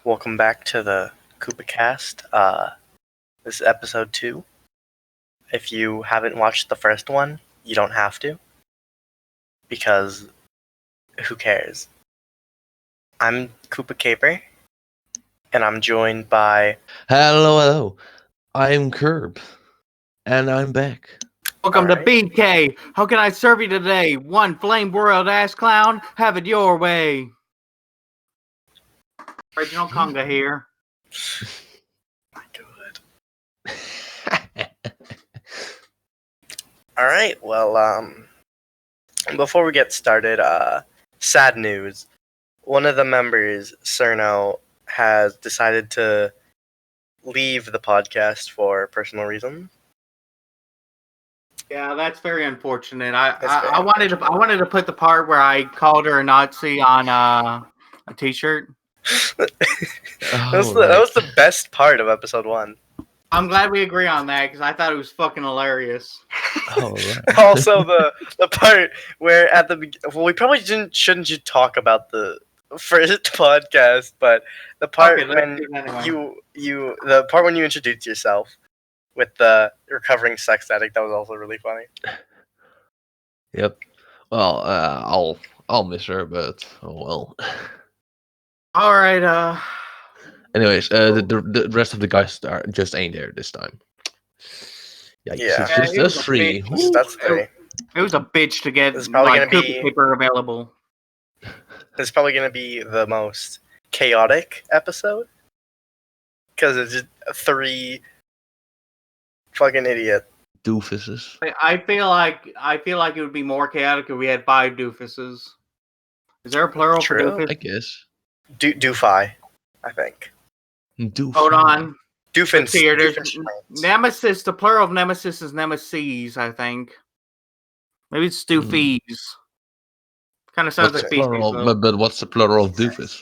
Welcome back to the KoopaKast. This is episode 2. If you haven't watched the first one, you don't have to. Because who cares? I'm Koopa Kaper, and I'm joined by... Hello. I'm Curb, and I'm back. Welcome to BK. How can I serve you today? One flame broiled ass clown. Have it your way. Original conga here. My God. Alright, well, before we get started, sad news. One of the members, Cerno, has decided to leave the podcast for personal reasons. Yeah, that's very unfortunate. I wanted to put the part where I called her a Nazi on a t-shirt. That was the best part of episode 1. I'm glad we agree on that because I thought it was fucking hilarious. Right. Also, the part where at the we probably shouldn't talk about the first podcast, but the part when the part when you introduced yourself with the recovering sex addict, that was also really funny. Yep. Well, I'll miss her, but oh well. All right. Anyways, the rest of the guys just ain't there this time. Yikes. Yeah. It's just us three. That's 3. It was a bitch to get It's probably gonna KoopaKaper paper available. It's probably gonna be the most chaotic episode because it's just 3 fucking idiot doofuses. I feel like it would be more chaotic if we had 5 doofuses. Is there a plural for doofus? I guess. Doofi, I think. Doof. Hold on. Doofens. Here, there's Nemesis. The plural of Nemesis is Nemesis, I think. Maybe it's doofies. Kind of sounds like plural, but what's the plural of doofus?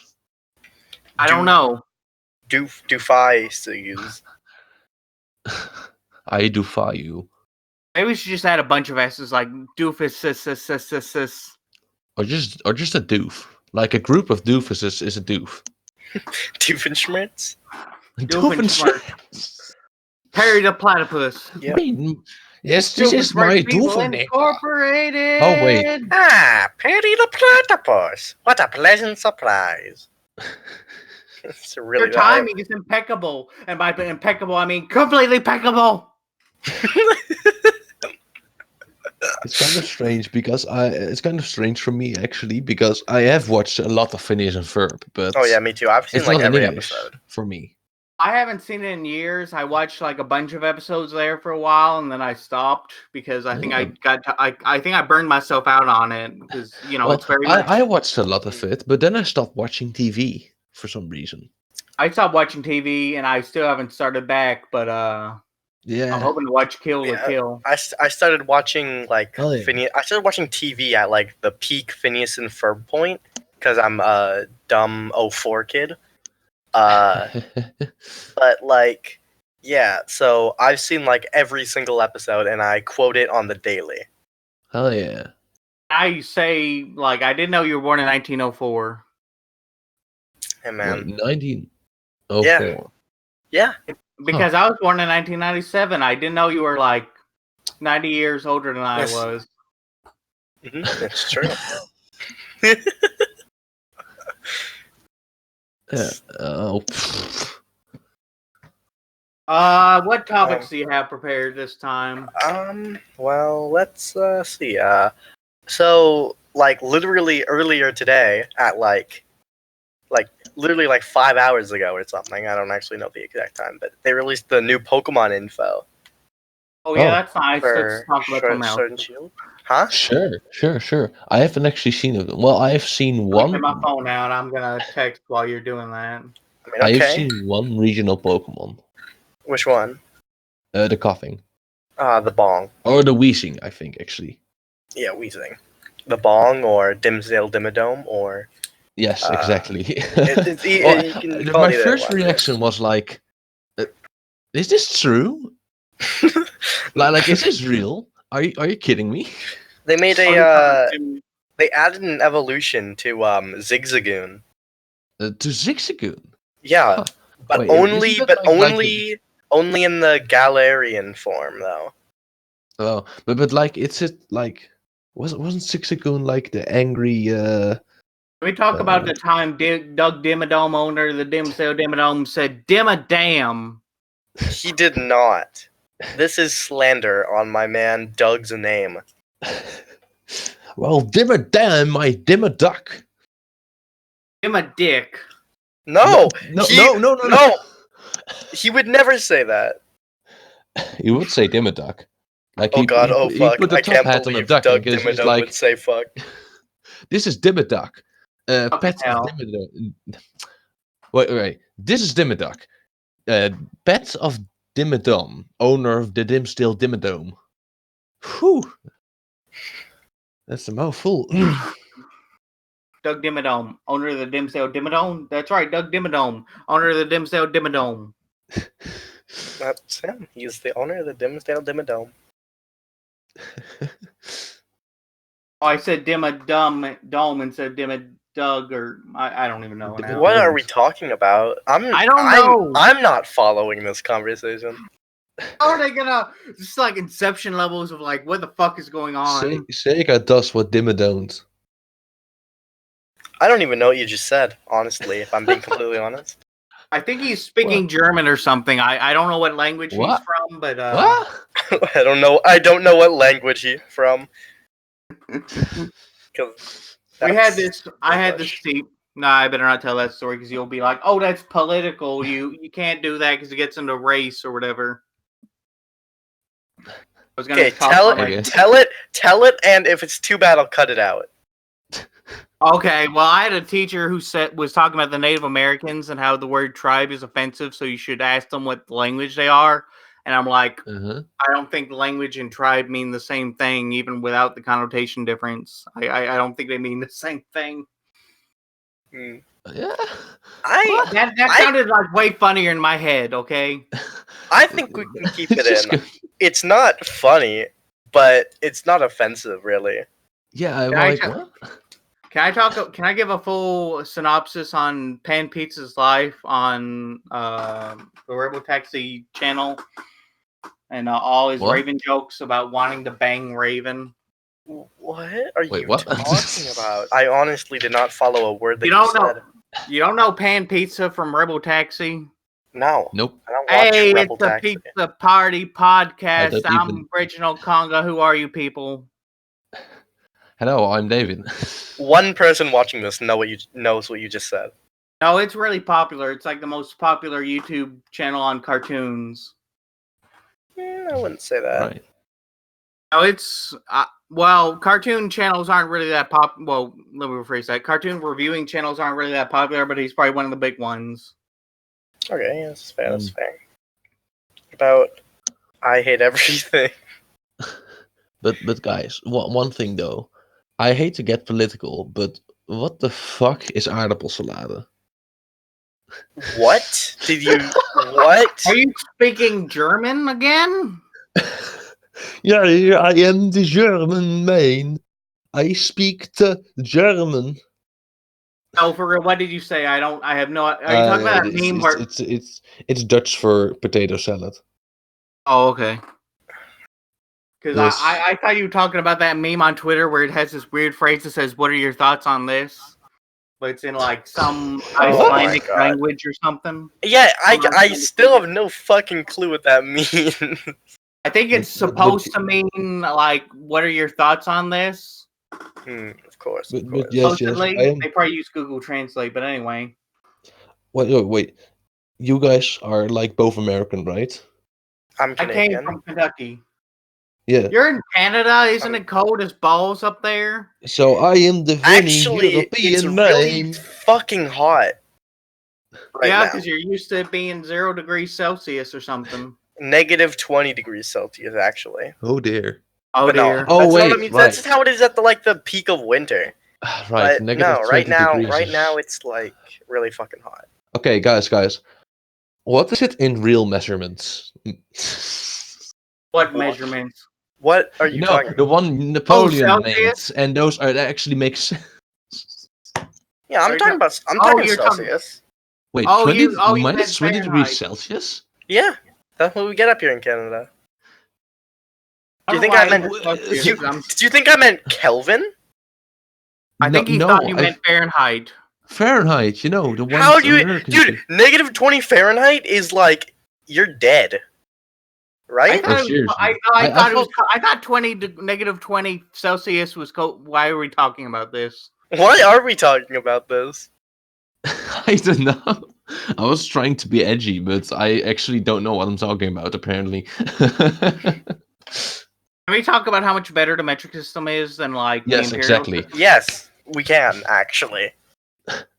I don't know. Doofy to use. I doofy you. Maybe we should just add a bunch of S's like doofus, or just a doof. Like a group of doofuses is a doof. Doofenshmirtz? Doofenshmirtz. Perry the Platypus. Yep. Yes, this is my Doofen Incorporated. Oh, wait. Perry the Platypus. What a pleasant surprise. It's really Your timing is impeccable. And by impeccable, I mean completely impeccable. It's kind of strange because it's kind of strange for me actually because I have watched a lot of Phineas and Ferb, but oh yeah, me too. I've seen like every episode. For me, I haven't seen it in years. I watched like a bunch of episodes there for a while, and then I stopped because I think I think I burned myself out on it because it's very. I watched a lot of it, but then I stopped watching TV for some reason. I stopped watching TV, and I still haven't started back, but yeah, I'm hoping to watch Kill la Kill. I started watching like Phineas. I started watching TV at like the peak Phineas and Ferb point because I'm a dumb 04 kid. But like, yeah. So I've seen like every single episode, and I quote it on the daily. Hell yeah! I say like I didn't know you were born in 1904. Hey man, 1904. Yeah. Because I was born in 1997. I didn't know you were like 90 years older than I was. It's true. What topics do you have prepared this time? Well, let's see. So like literally earlier today at like literally like 5 hours ago or something. I don't actually know the exact time, but they released the new Pokemon info. Oh yeah, that's nice. Let's talk about them now. Sword and Shield. Huh? Sure. I haven't actually seen it. Well, I have seen one. Get my phone out. I'm gonna text while you're doing that. I mean, I have seen one regional Pokemon. Which one? The coughing. The Bong. Or the wheezing, I think actually. Yeah, wheezing. The Bong or Dimsdale Dimmadome or. Yes, exactly. My first reaction was like, "Is this true? like, is this real? Are you kidding me?" They made they added an evolution to Zigzagoon. To Zigzagoon. Yeah, Huh. but Wait, isn't only, that but like only in the Galarian form, though. Oh, but like it's it like wasn't Zigzagoon like the angry We talk about the time Doug Dimmadome, owner of the Dimsdale Dimmadome, said "Dimmadam." He did not. This is slander on my man Doug's name. well, dimmer damn my dimmer duck. Dick. No, No. he would never say that. He would say dimmer duck. Like Oh god, oh he fuck! put the I top can't hat on a believe duck Doug because he's Dimmadome like, would say fuck. this is dimmer duck. Fucking Pet of hell. Dimmadome. Wait. This is dimmer duck. Pet of Dimmadome, owner of the Dimsdale Dimmadome. Whew. That's a mouthful. Doug Dimmadome, owner of the Dimsdale Dimmadome. That's right, Doug Dimmadome, owner of the Dimsdale Dimmadome. That's him. He's the owner of the Dimsdale Dimmadome. Oh, I said Dimmadome instead of Doug, or I don't even know now. What are we talking about? I don't know. I'm not following this conversation. How are they gonna just like Inception levels of like what the fuck is going on? Sega does what Dimmer don't. I don't even know what you just said, honestly, if I'm being completely honest. I think he's speaking German or something. I don't know what language he's What? from, but What? I don't know what language he's from. 'Cause I had that's this Steve. Nah, I better not tell that story because you'll be like, "Oh, that's political. You can't do that because it gets into race or whatever." I was gonna Okay, talk tell about it, and if it's too bad, I'll cut it out. Okay, well, I had a teacher who was talking about the Native Americans and how the word tribe is offensive, so you should ask them what language they are. And I'm like, Uh-huh. I don't think language and tribe mean the same thing, even without the connotation difference. I don't think they mean the same thing. Hmm. Yeah. That sounded like way funnier in my head. Okay. I think we can keep It's it just in. good. It's not funny, but it's not offensive, really. Yeah, I'm Can I like, t- what? Can I give a full synopsis on Pan Pizza's life on the Rebel Taxi channel and all his What? Raven jokes about wanting to bang Raven? What are Wait, you what? talking about? I honestly did not follow a word that You you don't said. know? You don't know Pan Pizza from Rebel Taxi? No. Nope. I don't watch Hey, Rebel it's the Taxi. Pizza Party podcast. don't I'm even- Reginald Conga. Who are you people? Hello, I'm David. One person watching this knows what you just said. No, it's really popular. It's like the most popular YouTube channel on cartoons. I wouldn't say that. Right. No, it's well, cartoon channels aren't really that pop. Well, let me rephrase that. Cartoon reviewing channels aren't really that popular, but he's probably one of the big ones. Okay, yeah, that's fair. That's fair. About I hate everything. But guys, one thing though. I hate to get political, but what the fuck is aardappelsalade? What did you? What? Are you speaking German again? Yeah, I am the German man. I speak the German. No, for real. What did you say? I have no. Are you talking about that meme where? It's Dutch for potato salad. Oh, okay. Because Yes. I thought you were talking about that meme on Twitter where it has this weird phrase that says, "What are your thoughts on this?" But it's in like some Icelandic God. language or something. Yeah, I still have no fucking clue what that means. I think it's supposed to mean like, "What are your thoughts on this?" Of course. But yes, Supposedly, I am. they probably use Google Translate, but anyway. Wait. You guys are like both American, right? I'm I Canadian. came from Kentucky. Yeah. You're in Canada, isn't it cold as balls up there? So I am the very Actually, it's European really man. fucking hot. Right Yeah, now. because you're used to it being 0 degrees Celsius or something. Negative 20 degrees Celsius, actually. Oh dear. Oh But no, dear. Oh, that's not wait, what I mean. right. That's how it is at the peak of winter. Right. But Negative no, 20 degrees. right now it's like really fucking hot. Okay, guys. What is it in real measurements? What measurements? What are you talking the about? one Napoleon Celsius? made, and those are that actually make sense. Yeah, I'm Are you talking ta- about. I'm Oh, talking you're talking- Celsius. Wait, Oh, 20 you minus meant 20 degrees Fahrenheit. Celsius? Yeah, that's what we get up here in Canada. Do you don't think know I why meant? he was Celsius, Did you think I meant Kelvin? I think he thought you meant Fahrenheit. Fahrenheit, the ones How do you, Americans dude? use. Negative 20 Fahrenheit is like you're dead, right? seriously. I I thought negative 20 Celsius was cold. Why are we talking about this? Why are we talking about this? I don't know. I was trying to be edgy, but I actually don't know what I'm talking about, apparently. Can we talk about how much better the metric system is than like the Yes, imperial exactly. system? Yes, we can actually.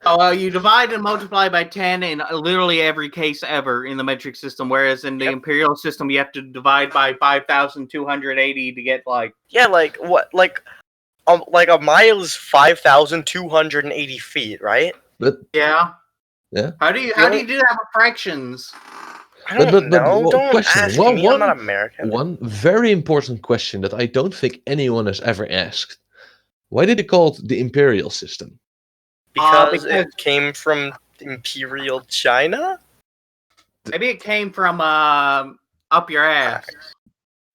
Oh, you divide and multiply by 10 in literally every case ever in the metric system, whereas in the imperial system you have to divide by 5,280 to get like. Yeah, like what? Like a mile is 5,280 feet, right? But Yeah. Yeah. How do you do that with fractions? I don't know. Don't question. ask me. I'm not American. One very important question that I don't think anyone has ever asked. Why did they call it the imperial system? Because it came from Imperial China? Maybe it came from up your ass.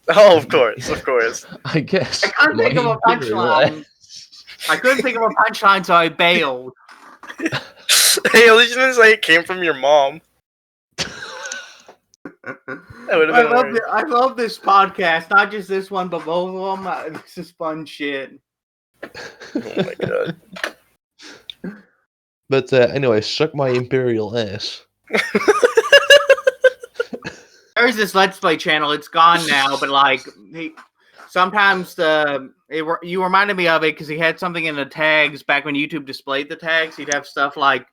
Oh, of course, of course. I guess. I couldn't think of a punchline. I couldn't think of a punchline, so I bailed. Hey, at least you didn't say it came from your mom. I love this podcast. Not just this one, but both of them. This is fun shit. Oh my god. But anyway, suck my imperial ass. There's this Let's Play channel. It's gone now, but like sometimes you reminded me of it because he had something in the tags back when YouTube displayed the tags. He'd have stuff like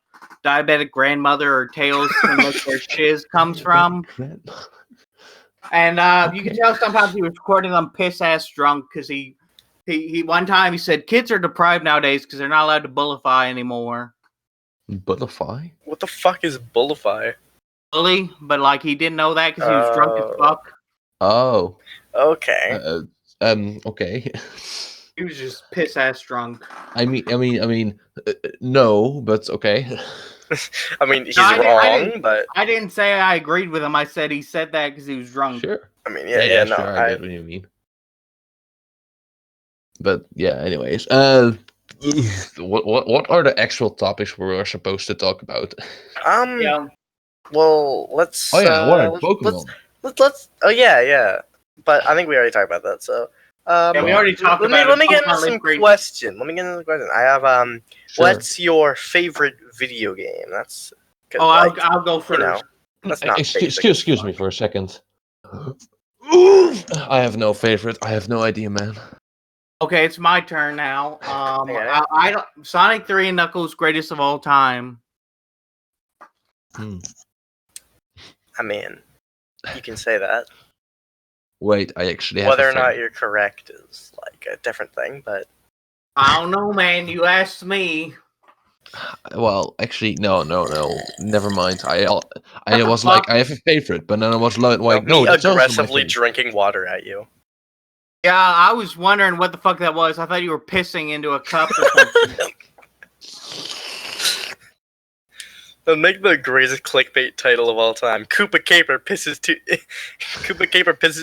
diabetic grandmother or tales from where shiz comes from. And you can tell sometimes he was recording them piss ass drunk because he one time he said kids are deprived nowadays because they're not allowed to bullify anymore. Bullify? What the fuck is bullify? Bully, but like he didn't know that because he was drunk as fuck. Oh. Okay. Okay. He was just piss ass drunk. I mean, no, but okay. I mean, he's wrong, but I didn't say I agreed with him. I said he said that because he was drunk. Sure. I mean, yeah, no, sure, I get what you mean. But yeah, anyways, what are the actual topics we are supposed to talk about? Yeah. Well, let's. Oh yeah, what are Pokemon? Let's. Oh yeah. But I think we already talked about that. So. Yeah, we already talked about it. Let me get into some question. I have Sure. What's your favorite video game? That's. I'll go first. That's not excuse me for a second. I have no favorite. I have no idea, man. Okay, it's my turn now. I don't, Sonic 3 and Knuckles greatest of all time. I mean, you can say that. Wait, I actually have whether or not you're correct is like a different thing, but I don't know, man. You asked me. Well, actually, no. Never mind. I was like, I have a favorite, but then I was like, no, that's aggressively drinking water at you. Yeah, I was wondering what the fuck that was. I thought you were pissing into a cup or something. They'll make the greatest clickbait title of all time. KooPA Kaper pisses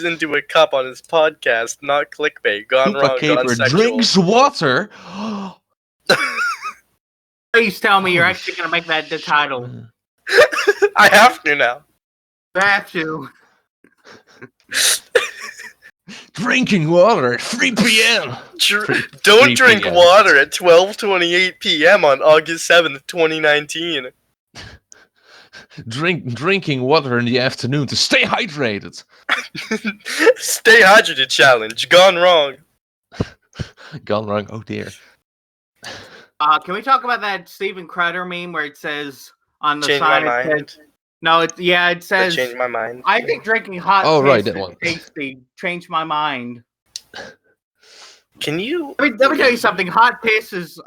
into a cup on his podcast. Not clickbait. Gone wrong. Gone sexual. Drinks water. Please tell me you're actually gonna make that the title. I have to now. You have to. Drinking water at 3 p.m. Don't drink water at 12:28 p.m. on August 7th, 2019. Drinking water in the afternoon to stay hydrated. Stay hydrated challenge. Gone wrong. Gone wrong. Oh dear. Can we talk about that Steven Crowder meme where it says on the Change side? My mind. No, it says. Change my mind. I think drinking hot piss is tasty. Change my mind. Can you? Let me tell you something. Hot piss is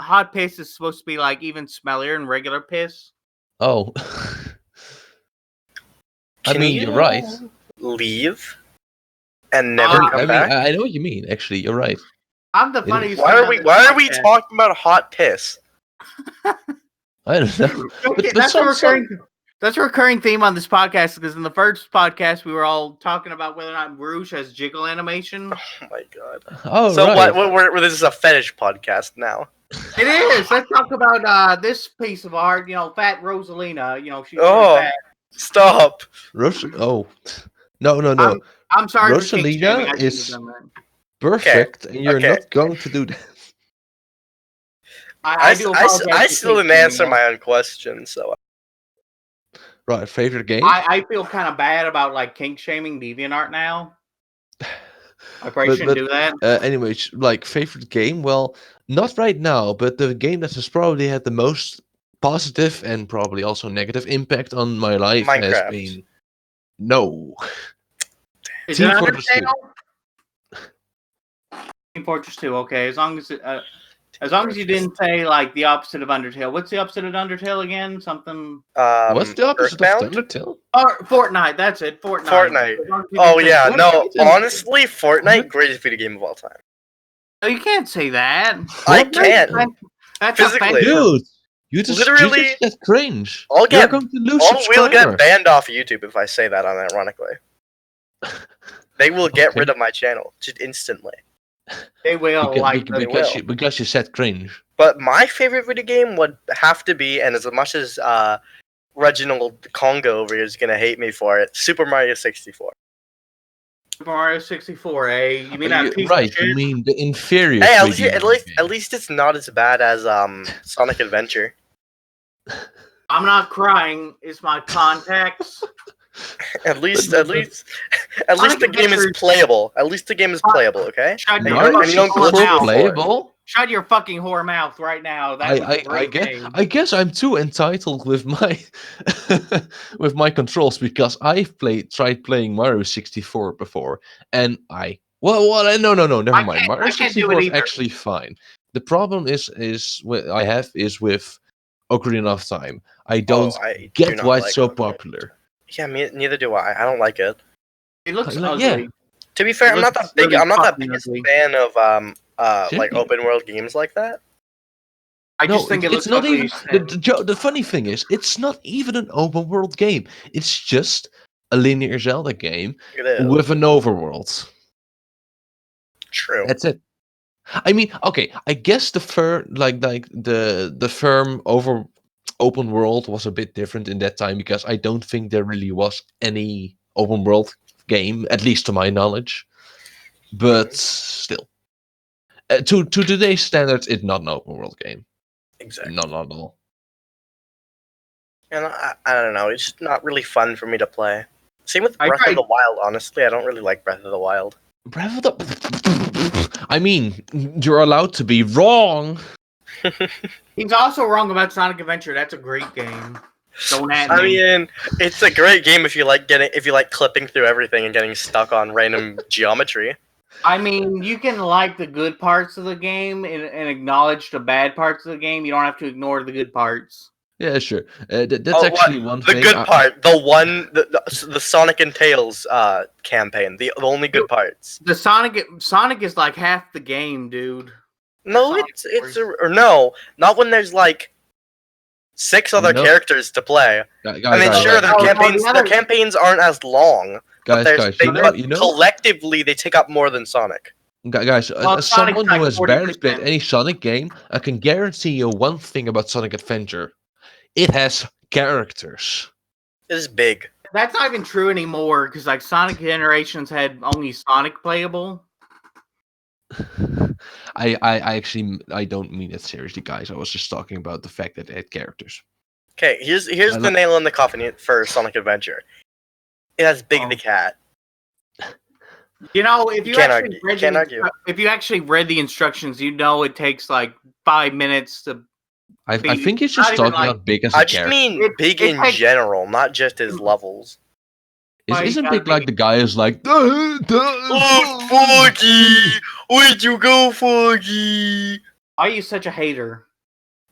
supposed to be like even smellier than regular piss. Oh. I mean, you're right. Leave and never come back. I know what you mean. Actually, you're right. I'm the funniest. Why are we talking about hot piss? I don't know. Okay, But that's a some- recurring. That's a recurring theme on this podcast because in the first podcast we were all talking about whether or not Rouge has jiggle animation. Oh my god. Oh, So right. what this is a fetish podcast now. It is. Let's talk about this piece of art. Fat Rosalina. She's really Oh, fat. stop. Oh. No. I'm sorry for kink Rosalina shaming. I shouldn't is- have done that. Perfect, and you're okay. not going to do that. I do apologize. I for still kink didn't answer shaming. my own question, so Right, favorite game? I feel kind of bad about like kink shaming DeviantArt now. I probably shouldn't do that. Anyways, like favorite game? Well, not right now, but the game that has probably had the most positive and probably also negative impact on my life has Minecraft. been no. Is Team it Fortress 2. Undertale? Team Fortress 2. Okay, as long as you didn't say like the opposite of Undertale. What's the opposite of Undertale again? Something. What's the opposite Earthbound? of Undertale? Or Fortnite. That's it. Fortnite. Fortnite. As long as you Oh didn't say yeah, Fortnite. no. Fortnite is- Honestly, Fortnite, greatest video game of all time. No, you can't say that. I Fortnite? can't. That's Physically. offensive. Dude, you just Literally, get cringe. I'll You're get- going to lose We'll subscribers. get banned off YouTube if I say that unironically. They will get Okay. rid of my channel just instantly. They will Because you said cringe. But my favorite video game would have to be, and as much as Reginald Congo over here is gonna hate me for it, Super Mario 64. Super Mario 64. You mean that piece Right, of shit? you mean the inferior. Hey, 3D at game. least it's not as bad as Sonic Adventure. I'm not crying. It's my contacts. At least the game is Adventure- playable. At least the game is playable, okay? Shut your Mario and you don't fucking glitch whore mouth. before. playable? Shut your fucking whore mouth right now. That was a great game. I guess I'm too entitled with my with my controls because I've tried playing Mario 64 before, and no, never I mind. can't- Mario I can't do 64 it is either. actually fine. The problem is with Ocarina of Time. I don't I do get not why like it's so Ocarina. popular. Yeah, neither do I. I don't like it. It looks Like, ugly. yeah. To be fair, It I'm not looks that big. really I'm not that fucking biggest ugly. fan of like Really? open world games like that. I just think it looks it's not ugly. even the funny thing is it's not even an open world game. It's just a linear Zelda game It is with an overworld. true. That's it. I mean, okay, I guess the firm open world was a bit different in that time because I don't think there really was any open world game, at least to my knowledge. But still, to today's standards, it's not an open world game. Exactly. Not at all. And I don't know. It's just not really fun for me to play. Same with I Breath tried- of the Wild. Honestly, I don't really like Breath of the Wild. Breath of the. I mean, you're allowed to be wrong. He's also wrong about Sonic Adventure. That's a great game. Don't at I me. mean, it's a great game if you like clipping through everything and getting stuck on random geometry. I mean, you can like the good parts of the game and acknowledge the bad parts of the game. You don't have to ignore the good parts. Yeah, sure. That's Oh, actually one The thing. good part, the Sonic and Tails campaign, the only good parts. The Sonic is like half the game, dude. No, Sonic not when there's like 6 other No. characters to play. Guys, I mean, sure, guys. their campaigns aren't as long, but guys, you know, collectively they take up more than Sonic. Guys, Well, as Sonic's someone who like has barely 40%. played any Sonic game, I can guarantee you one thing about Sonic Adventure. It has characters. This is big. That's not even true anymore because like Sonic Generations had only Sonic playable. I actually don't mean it seriously, guys. I was just talking about the fact that it had characters. Okay, here's the like- nail in the coffin for Sonic Adventure. It has Big Oh. the Cat. You know, if you Can't actually argue. read Can't the argue. if you actually read the instructions, you know it takes like 5 minutes to. I Be- think he's not just even talking like- about Big as a I just character. mean It- big it in takes- general, not just his levels. Why you Isn't gotta Big like be- the guy who's like, Oh, Foggy! Where'd you go, Foggy? Why are you such a hater?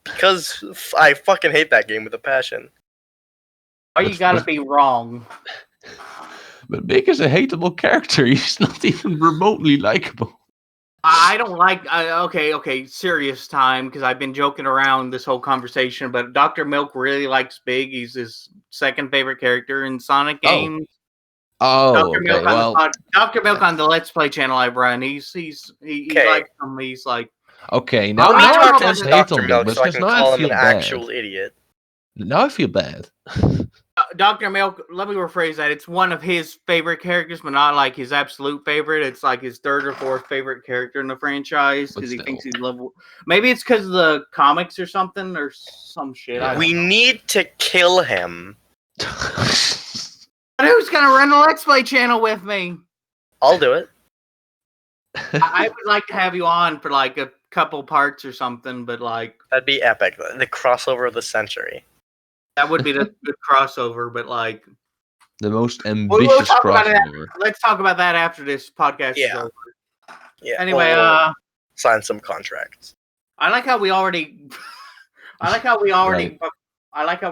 Because I fucking hate that game with a passion. Why you But- gotta but- be wrong? But Big is a hateable character. He's not even remotely likable. I don't like. Okay, serious time because I've been joking around this whole conversation. But Dr. Milk really likes Big. He's his second favorite character in Sonic games. Oh, okay. Well, Dr. Milk on the Let's Play channel I run. He Okay. likes him. He's like, okay. Let me Now I talk can't about hate Dr. on Milk Big so I because can now I call him feel an bad. actual idiot. Now I feel bad. Dr. Milk. Let me rephrase that. It's one of his favorite characters, but not like his absolute favorite. It's like his third or fourth favorite character in the franchise But because he still. thinks he's level. Maybe it's because of the comics or something or some shit. I Yeah. don't We know. need to kill him. But who's gonna run the Let's Play channel with me? I'll do it. I would like to have you on for like a couple parts or something, but like That'd be epic. The crossover of the century. that would be the good crossover. But like, The most we'll ambitious talk about it. crossover. Let's talk about that after this podcast is Yeah. over. Yeah. Anyway, we'll sign some contracts. I like how we already. I like how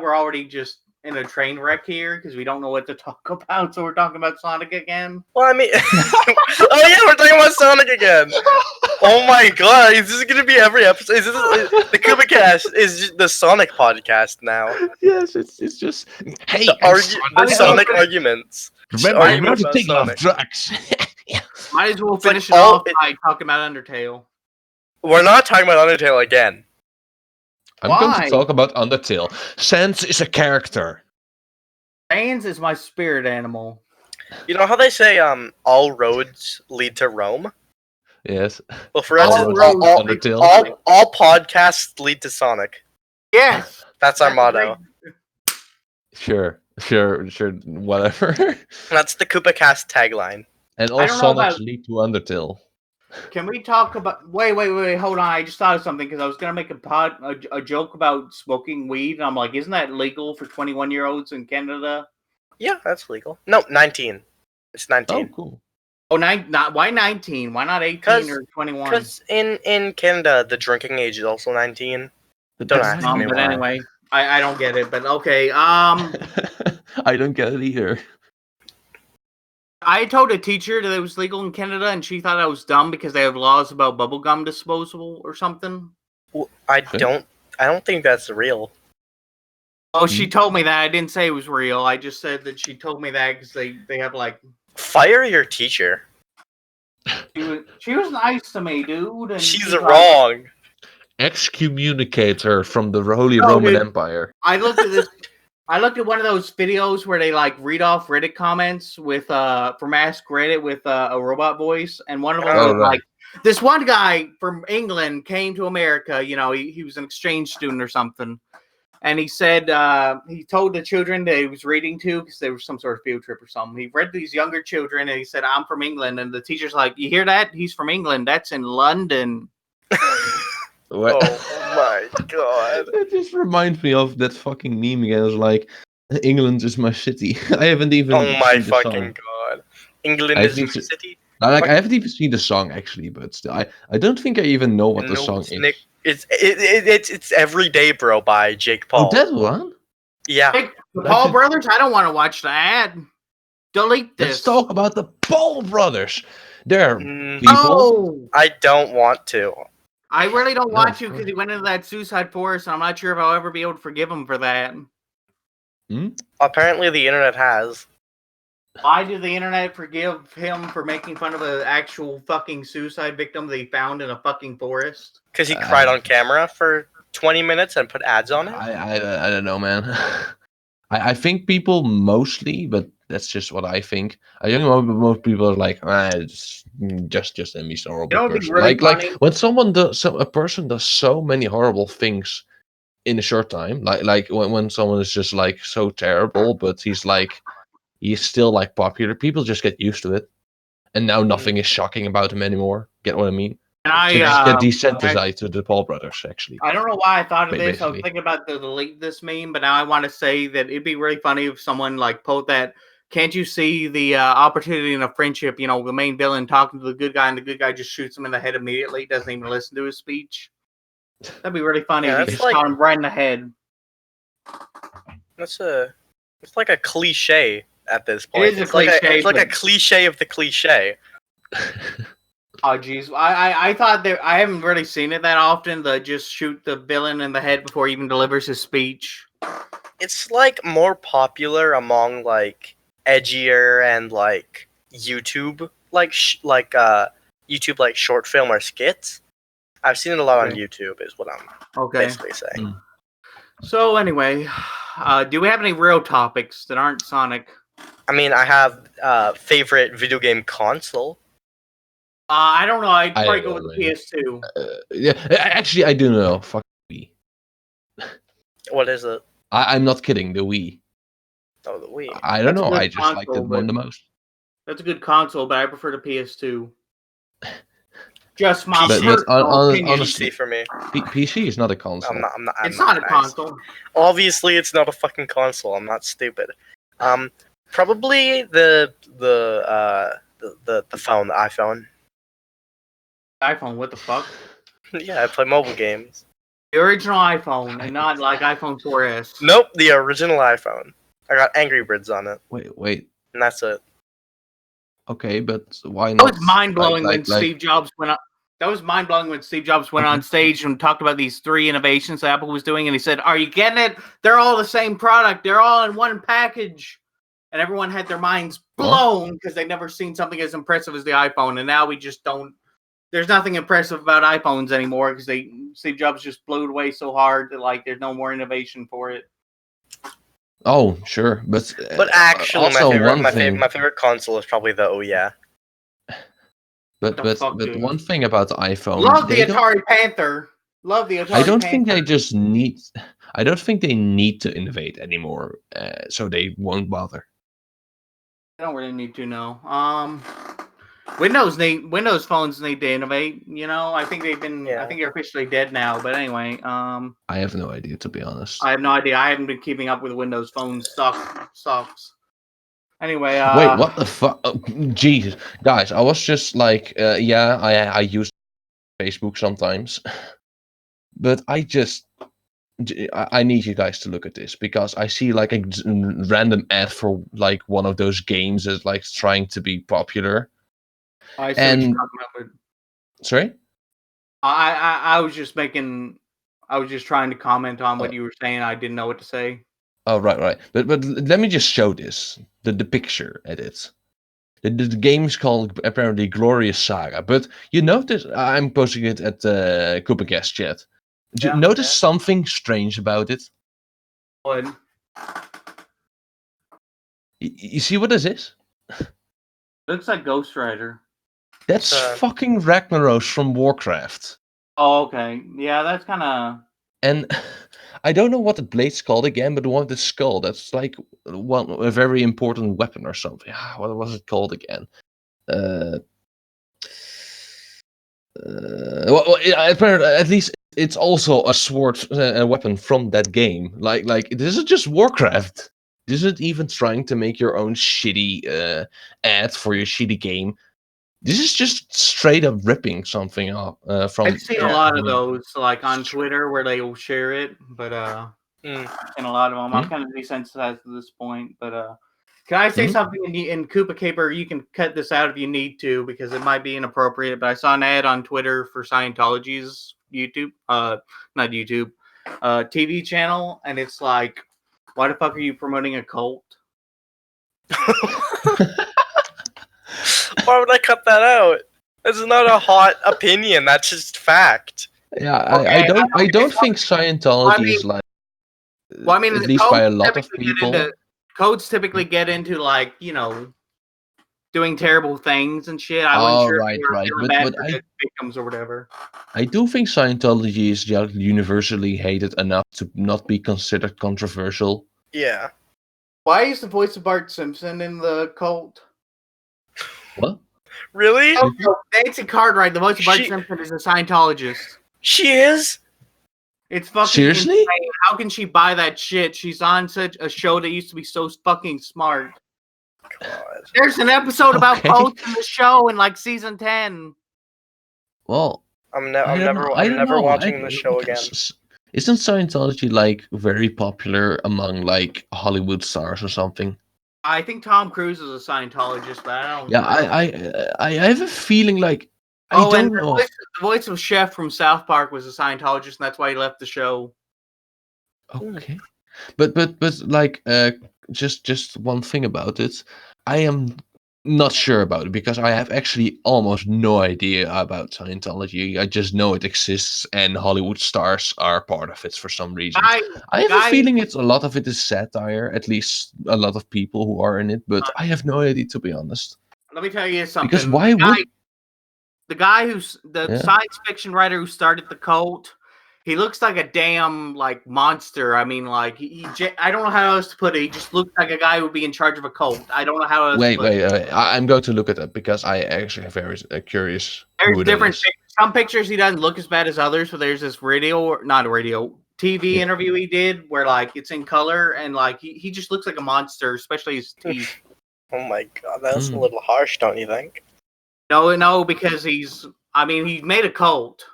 we're already just in a train wreck here because we don't know what to talk about, so we're talking about Sonic again. Well, I mean, oh yeah, we're talking about Sonic again. Oh my god, is this gonna be every episode? Is this the KoopaKast is just the Sonic podcast now? Yes, it's just hey, The Sonic arguments. Remember, argument I'm to about take off Sonic. drugs. Might as well It's like finish it all- off by talking about Undertale. We're not talking about Undertale again. I'm going Why? to talk about Undertale. Sans is a character. Sans is my spirit animal. You know how they say all roads lead to Rome? Yes. Well, for All us, roads Undertale. all podcasts lead to Sonic. Yes. That's our That's motto. Sure, whatever. That's the KoopaKast tagline. And all I don't know Sonics about- lead to Undertale. Can we talk about? Wait, hold on. I just thought of something because I was gonna make a joke about smoking weed, and I'm like, isn't that legal for 21-year-olds in Canada? Yeah, that's legal. No, 19. It's Oh, 19. cool. Oh, why 19? Why not 18 or 21? Because in Canada, the drinking age is also 19. But Don't that's ask me But why. anyway, I don't get it. But okay. I don't get it either. I told a teacher that it was legal in Canada, and she thought I was dumb because they have laws about bubblegum disposal or something. Well, I don't think that's real. Oh, she told me that. I didn't say it was real. I just said that she told me that because they have like. Fire your teacher. She was nice to me, dude. And She's like- wrong. Excommunicate her from the Holy No, Roman dude. Empire. I looked at this. I looked at one of those videos where they like read off Reddit comments with from Ask Reddit with a robot voice, and one of them Oh, was right. like, this one guy from England came to America. You know, he was an exchange student or something, and he said he told the children that he was reading to because there was some sort of field trip or something. He read to these younger children, and he said, "I'm from England," and the teacher's like, "You hear that? He's from England. That's in London." What? Oh my god. It just reminds me of that fucking meme again. It's like, England is my city. I haven't even. Oh my seen the fucking song. god. England I is think my so- city. Like, I haven't even seen the song actually, but still, I don't think I even know what the No, song it's is. Nick- It's Everyday Bro by Jake Paul. Oh, that one. Yeah. Hey, the Paul Brothers. I don't want to watch that. Delete this. Let's talk about the Paul brothers. They're Mm, people. Oh, I don't want to. I really don't No, want of to because course. he went into that suicide forest. And I'm not sure if I'll ever be able to forgive him for that. Apparently the internet has. Why did the internet forgive him for making fun of an actual fucking suicide victim that he found in a fucking forest? Because he cried on camera for 20 minutes and put ads on it. I don't know, man. I think people mostly, but that's just what I think. I think most people are like, it's just a miserable You know what'd be person. really like funny? when a person does so many horrible things in a short time, like when someone is just like so terrible, but he's still like popular. People just get used to it, and now nothing is shocking about him anymore. Get what I mean? And So just get desensitized to the Paul brothers, actually. I don't know why I thought of this. I was Basically. thinking about to delete this meme, but now I want to say that it'd be really funny if someone like posted that. Can't you see the opportunity in a friendship? You know, the main villain talking to the good guy, and the good guy just shoots him in the head immediately. Doesn't even listen to his speech. That'd be really funny. Yeah, if he that's just like- shot him right in the head. It's like a cliche at this point. is a it's like cliche, it's like a but- cliche of the cliche. Oh jeez, I thought that I haven't really seen it that often. The just shoot the villain in the head before he even delivers his speech. It's like more popular among like edgier and like YouTube YouTube like short film or skits. I've seen it a lot on Okay. YouTube, is what I'm Okay. basically saying. Mm. So anyway, do we have any real topics that aren't Sonic? I mean, I have favorite video game console. I don't know. I'd I probably don't go know, with the PS2. Yeah, actually, I do know. Fuck Wii. What is it? I'm not kidding. The Wii. Oh, the Wii. I don't That's a know. good I just like console, that one but- the most. That's a good console, but I prefer the PS2. Just my But personal opinion. honestly- PC for me. PC is not a console. I'm not. It's not a nice. console. Obviously, it's not a fucking console. I'm not stupid. Probably the phone, the iPhone. iPhone, what the fuck? Yeah, I play mobile games. The original iPhone, and not like iPhone 4S. Nope, the original iPhone. I got Angry Birds on it, Wait. and that's it. Okay, but why That not? was mind blowing when like- Steve Jobs went on. That was mind blowing when Steve Jobs went on stage and talked about these 3 innovations that Apple was doing, and he said, "Are you getting it? They're all the same product. They're all in one package." And everyone had their minds blown because they'd never seen something as impressive as the iPhone, and now we just don't. There's nothing impressive about iPhones anymore because Steve Jobs just blew it away so hard that like there's no more innovation for it. Oh, sure, but Actually, also my favorite console is probably the But the fuck, dude? one thing about the iPhone, Love the they don't- Atari Panther. Love the Atari. I don't Panther. think they just need. I don't think they need to innovate anymore, so they won't bother. I don't really need to know. Windows phones need to innovate. You know, I think they've been. Yeah. I think they're officially dead now. But anyway, I have no idea, to be honest. I have no idea. I haven't been keeping up with Windows phone stocks. Anyway, Wait, what the fuck? Oh, Jesus, guys, I was just like, yeah, I use Facebook sometimes, but I need you guys to look at this because I see like a random ad for like one of those games that's like trying to be popular. I see what you're and- talking about, but Sorry? I was just making. I was just trying to comment on what you were saying. I didn't know what to say. Oh, right. But let me just show this. The picture at it. The game is called apparently Glorious Saga. But you notice, I'm posting it at the KoopaKast chat. Did you Yeah, notice something strange about it? But You see what this is? looks like Ghost Rider. That's fucking Ragnaros from Warcraft. Oh, okay. Yeah, that's kind of. And I don't know what the blade's called again, but the one with the skull, that's like a very important weapon or something. What was it called again? Apparently, at least it's also a sword, a weapon from that game. Like this is just Warcraft. This isn't even trying to make your own shitty ad for your shitty game. This is just straight up ripping something off from. I've seen a lot of those, like on Twitter, where they will share it, but and a lot of them, I'm kind of desensitized to this point. But can I say something in Koopa Kaper? You can cut this out if you need to because it might be inappropriate. But I saw an ad on Twitter for Scientology's YouTube, not YouTube, TV channel, and it's like, why the fuck are you promoting a cult? Why would I cut that out? This is not a hot opinion. That's just fact. Yeah, Okay, I don't think Scientology is like. Well, I mean, at the least by a codes lot of typically get people. codes typically get into like doing terrible things and shit. I Oh, wasn't sure right, if they were right. feeling But- bad but for I- the victims or whatever. I do think Scientology is just universally hated enough to not be considered controversial. Yeah. Why is the voice of Bart Simpson in the cult? What? Really? Oh, no, Nancy Cartwright, the voice of Bart She- Simpson, is a Scientologist. She is? It's fucking Seriously? insane. How can she buy that shit? She's on such a show that used to be so fucking smart. God. There's an episode about Okay. cults in the show in like season 10. Well, I'm I don't never know. I don't never know. watching the show again. Isn't Scientology like very popular among like Hollywood stars or something? I think Tom Cruise is a Scientologist, but I don't. Yeah, I have a feeling like don't and know. the voice of Chef from South Park was a Scientologist, and that's why he left the show. Okay, but like just one thing about it, I am not sure about it because I have actually almost no idea about Scientology. I just know it exists and Hollywood stars are part of it for some reason. I have a feeling a lot of it is satire, at least a lot of people who are in it, but I have no idea, to be honest. Let me tell you something. Because why would the guy who's the science fiction writer who started the cult? He looks like a damn like monster. I mean, like I don't know how else to put it. He just looks like a guy who would be in charge of a cult. I don't know how else. Wait. I'm going to look at that because I actually am very curious. There's different. Some pictures he doesn't look as bad as others. So there's this TV interview he did where like it's in color and like he just looks like a monster, especially his teeth. Oh my god, that's a little harsh, don't you think? No, because he made a cult.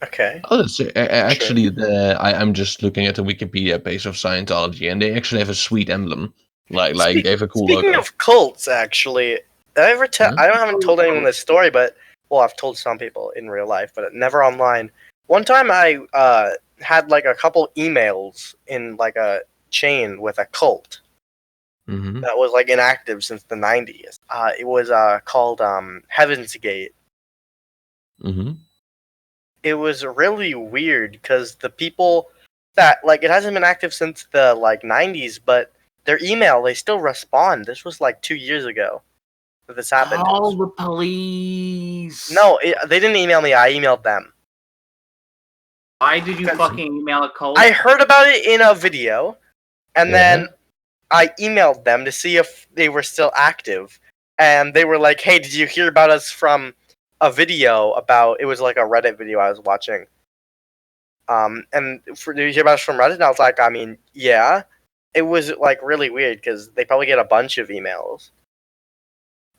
Okay. Oh, that's actually I'm just looking at the Wikipedia page of Scientology, and they actually have a sweet emblem. Like they have a cool logo. Speaking of cults, actually, I haven't told anyone this story, but I've told some people in real life, but never online. One time, I had like a couple emails in like a chain with a cult that was like inactive since the 90s. It was called Heaven's Gate. It was really weird because the people that like it hasn't been active since the like 90s, but their email they still respond. This was like 2 years ago that this happened. Call the police. No, they didn't email me. I emailed them. Why did you fucking email a cult? I heard about it in a video, and then I emailed them to see if they were still active, and they were like, "Hey, did you hear about us from a video about?" It was like a Reddit video I was watching. Did you hear about us from Reddit? And I was like, I mean, yeah. It was like really weird because they probably get a bunch of emails.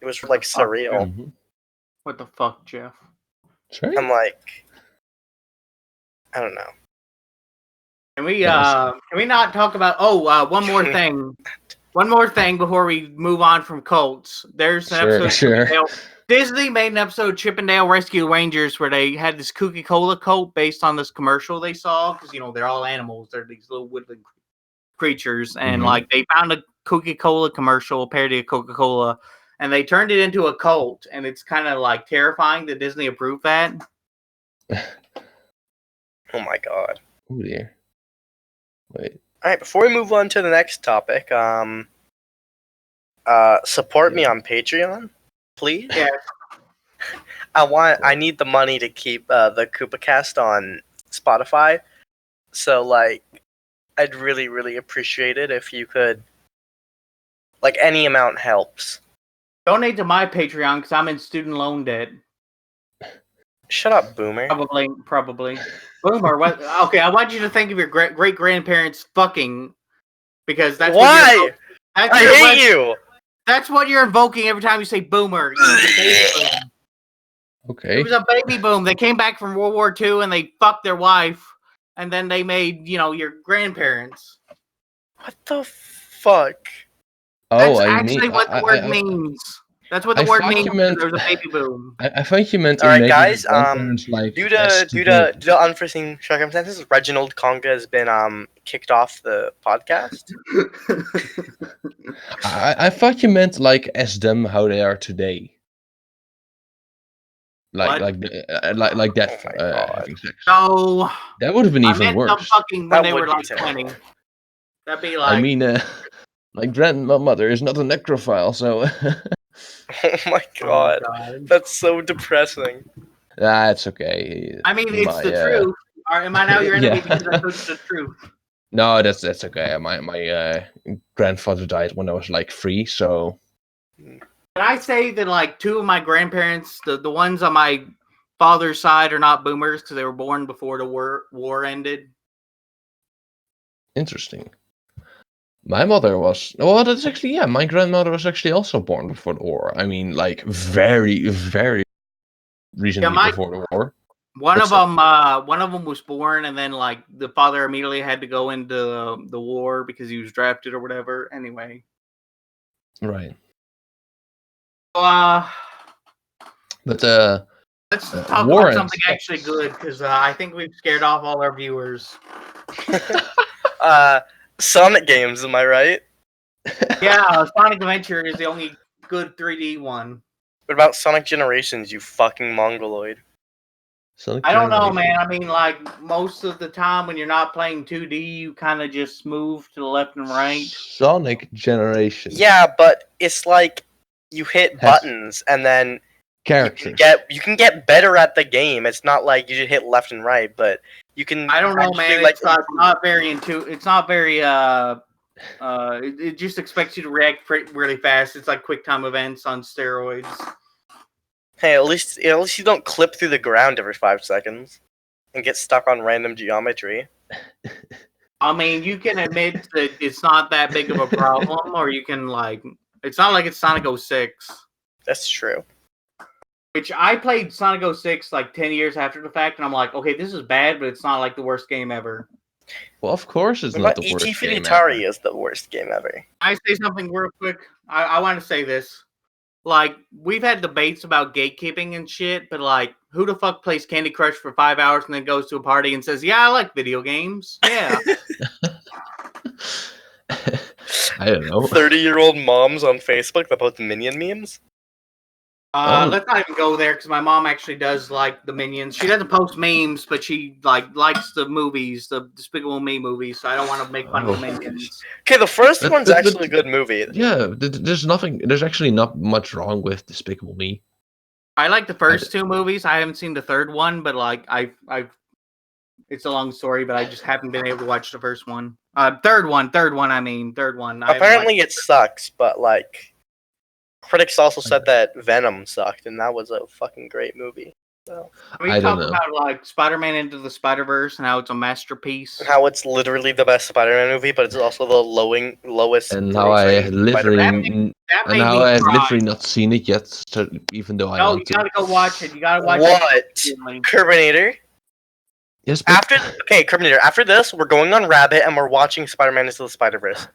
It was like surreal. What the fuck, Jeff? Sorry? I'm like, I don't know. Can we not talk about one more thing? One more thing before we move on from cults. There's an episode Disney made an episode of Chippendale Rescue Rangers where they had this Coca-Cola cult based on this commercial they saw because they're all animals. They're these little woodland creatures, and like they found a Coca-Cola commercial, a parody of Coca-Cola, and they turned it into a cult. And it's kind of like terrifying that Disney approved that. Oh my god. Oh dear. Wait. All right, before we move on to the next topic, support me on Patreon, please. Yeah. I need the money to keep the KoopaKast on Spotify. So like, I'd really, really appreciate it if you could. Like any amount helps. Donate to my Patreon because I'm in student loan debt. Shut up, Boomer. Probably. Boomer, what? Okay, I want you to think of your great grandparents fucking because that's why. I hate you. That's what you're invoking every time you say Boomer. Okay. It was a baby boom. They came back from World War II and they fucked their wife, and then they made your grandparents. What the fuck? That's actually what the word means. That's what the word means. There's a baby boom. I thought you meant. All right, guys. Like due to unforeseen circumstances, Reginald Conga has been kicked off the podcast. I thought you meant like as them how they are today. Like that. Having sex. No. That would have been even worse. Fucking when they were like 20. That'd be like. I mean, my grandmother is not a necrophile, so. Oh my god. That's so depressing. It's okay. I mean, it's the truth. Am I now your enemy because I told you the truth? No, that's okay. My grandfather died when I was like 3, so. Can I say that like 2 of my grandparents, the ones on my father's side, are not boomers because they were born before the war ended? Interesting. My mother was. Well, that's actually my grandmother was actually also born before the war. I mean, like very, very recently before the war. One of them was born, and then like the father immediately had to go into the war because he was drafted or whatever. Anyway, right. But Let's talk War about something and actually good, because I think we've scared off all our viewers. Sonic games, am I right? Yeah, Sonic Adventure is the only good 3D one. What about Sonic Generations, you fucking mongoloid? Sonic I don't know, Generation. man. I mean, like, most of the time when you're not playing 2D, you kind of just move to the left and right. Sonic Generation. Yeah, but it's like you hit Has buttons and then characters. you can get better at the game. It's not like you just hit left and right, but you can. I don't know, actually, man. like, It's not very It's not very. It just expects you to react really fast. It's like quick time events on steroids. hey, at least you don't clip through the ground every 5 seconds and get stuck on random geometry. I mean, you can admit that it's not that big of a problem, or you can it's not like it's Sonic 06. That's true. Which I played Sonic 06 like 10 years after the fact, and I'm like, okay, this is bad, but it's not like the worst game ever. Well, of course, it's What not about the E.T. worst game Fititari ever. is the worst game ever. Can I say something real quick? I want to say this. Like, we've had debates about gatekeeping and shit, but like, who the fuck plays Candy Crush for 5 hours and then goes to a party and says, yeah, I like video games. Yeah. I don't know. 30-year-old moms on Facebook that post Minion memes. Let's not even go there because my mom actually does like the Minions. She doesn't post memes, but she likes the movies, the Despicable Me movies. So I don't want to make fun of the Minions. Okay, the first one's but- actually a good movie. Yeah, there's actually not much wrong with Despicable Me. I like the first two movies. I haven't seen the third one, but like I've it's a long story, but I just haven't been able to watch the first one. Third one. Apparently it sucks, but like critics also said that Venom sucked, and that was a fucking great movie. So We I don't talk know. about like Spider-Man Into the Spider-Verse and how it's a masterpiece. how it's literally the best Spider-Man movie, but it's also the lowest. And how I grossing have literally That and made how me I have cry. literally not seen it yet, so even though I No, you want to. gotta go watch it. You gotta watch What? it. Carbonator. Yes, but Carbonator. After this, we're going on Rabbit and we're watching Spider-Man Into the Spider-Verse.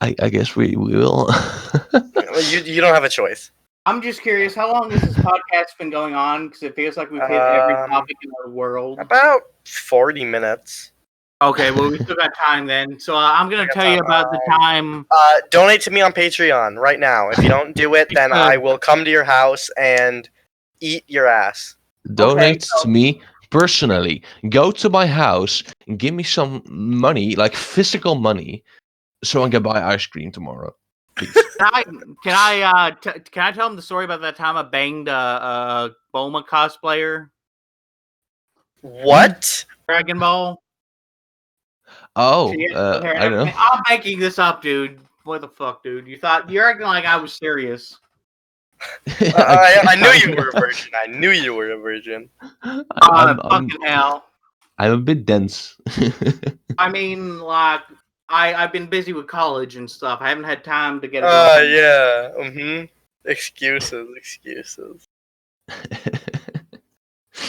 I guess we will. You don't have a choice. I'm just curious, how long has this podcast been going on? Because it feels like we've hit every topic in the world. About 40 minutes. Okay, well, we still got time then. So I'm going to got tell you time. about the time. Donate to me on Patreon right now. If you don't do it, then I will come to your house and eat your ass. Donate to me personally. Go to my house and give me some money, like physical money, so I can buy ice cream tomorrow. Please. Can I tell them the story about that time I banged a Bulma cosplayer? What? Dragon Ball? Oh, She had hair and I don't know. everything. I'm making this up, dude. What the fuck, dude? You're acting like I was serious. I knew you were a virgin. I knew you were a virgin. Fucking hell. I'm a bit dense. I mean, like, I've been busy with college and stuff. I haven't had time to get. Yeah. Excuses.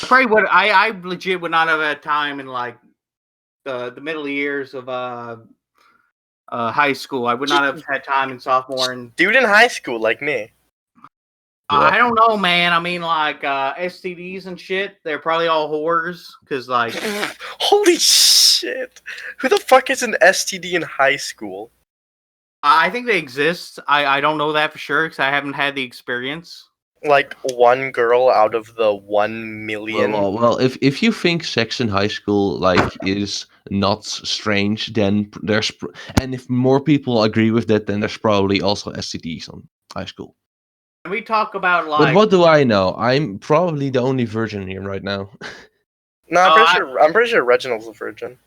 Probably would. I legit would not have had time in like the middle years of high school. I would not have had time in sophomore and. Dude in high school like me. I don't know, man. I mean, like STDs and shit. They're probably all whores because, like, holy shit! Who the fuck is an STD in high school? I think they exist. I don't know that for sure because I haven't had the experience. like one girl out of the 1 million. Well, if you think sex in high school is not strange, then and if more people agree with that, then there's probably also STDs on high school. Can we talk about But what do I know? I'm probably the only virgin here right now. No, I'm pretty sure Reginald's a virgin.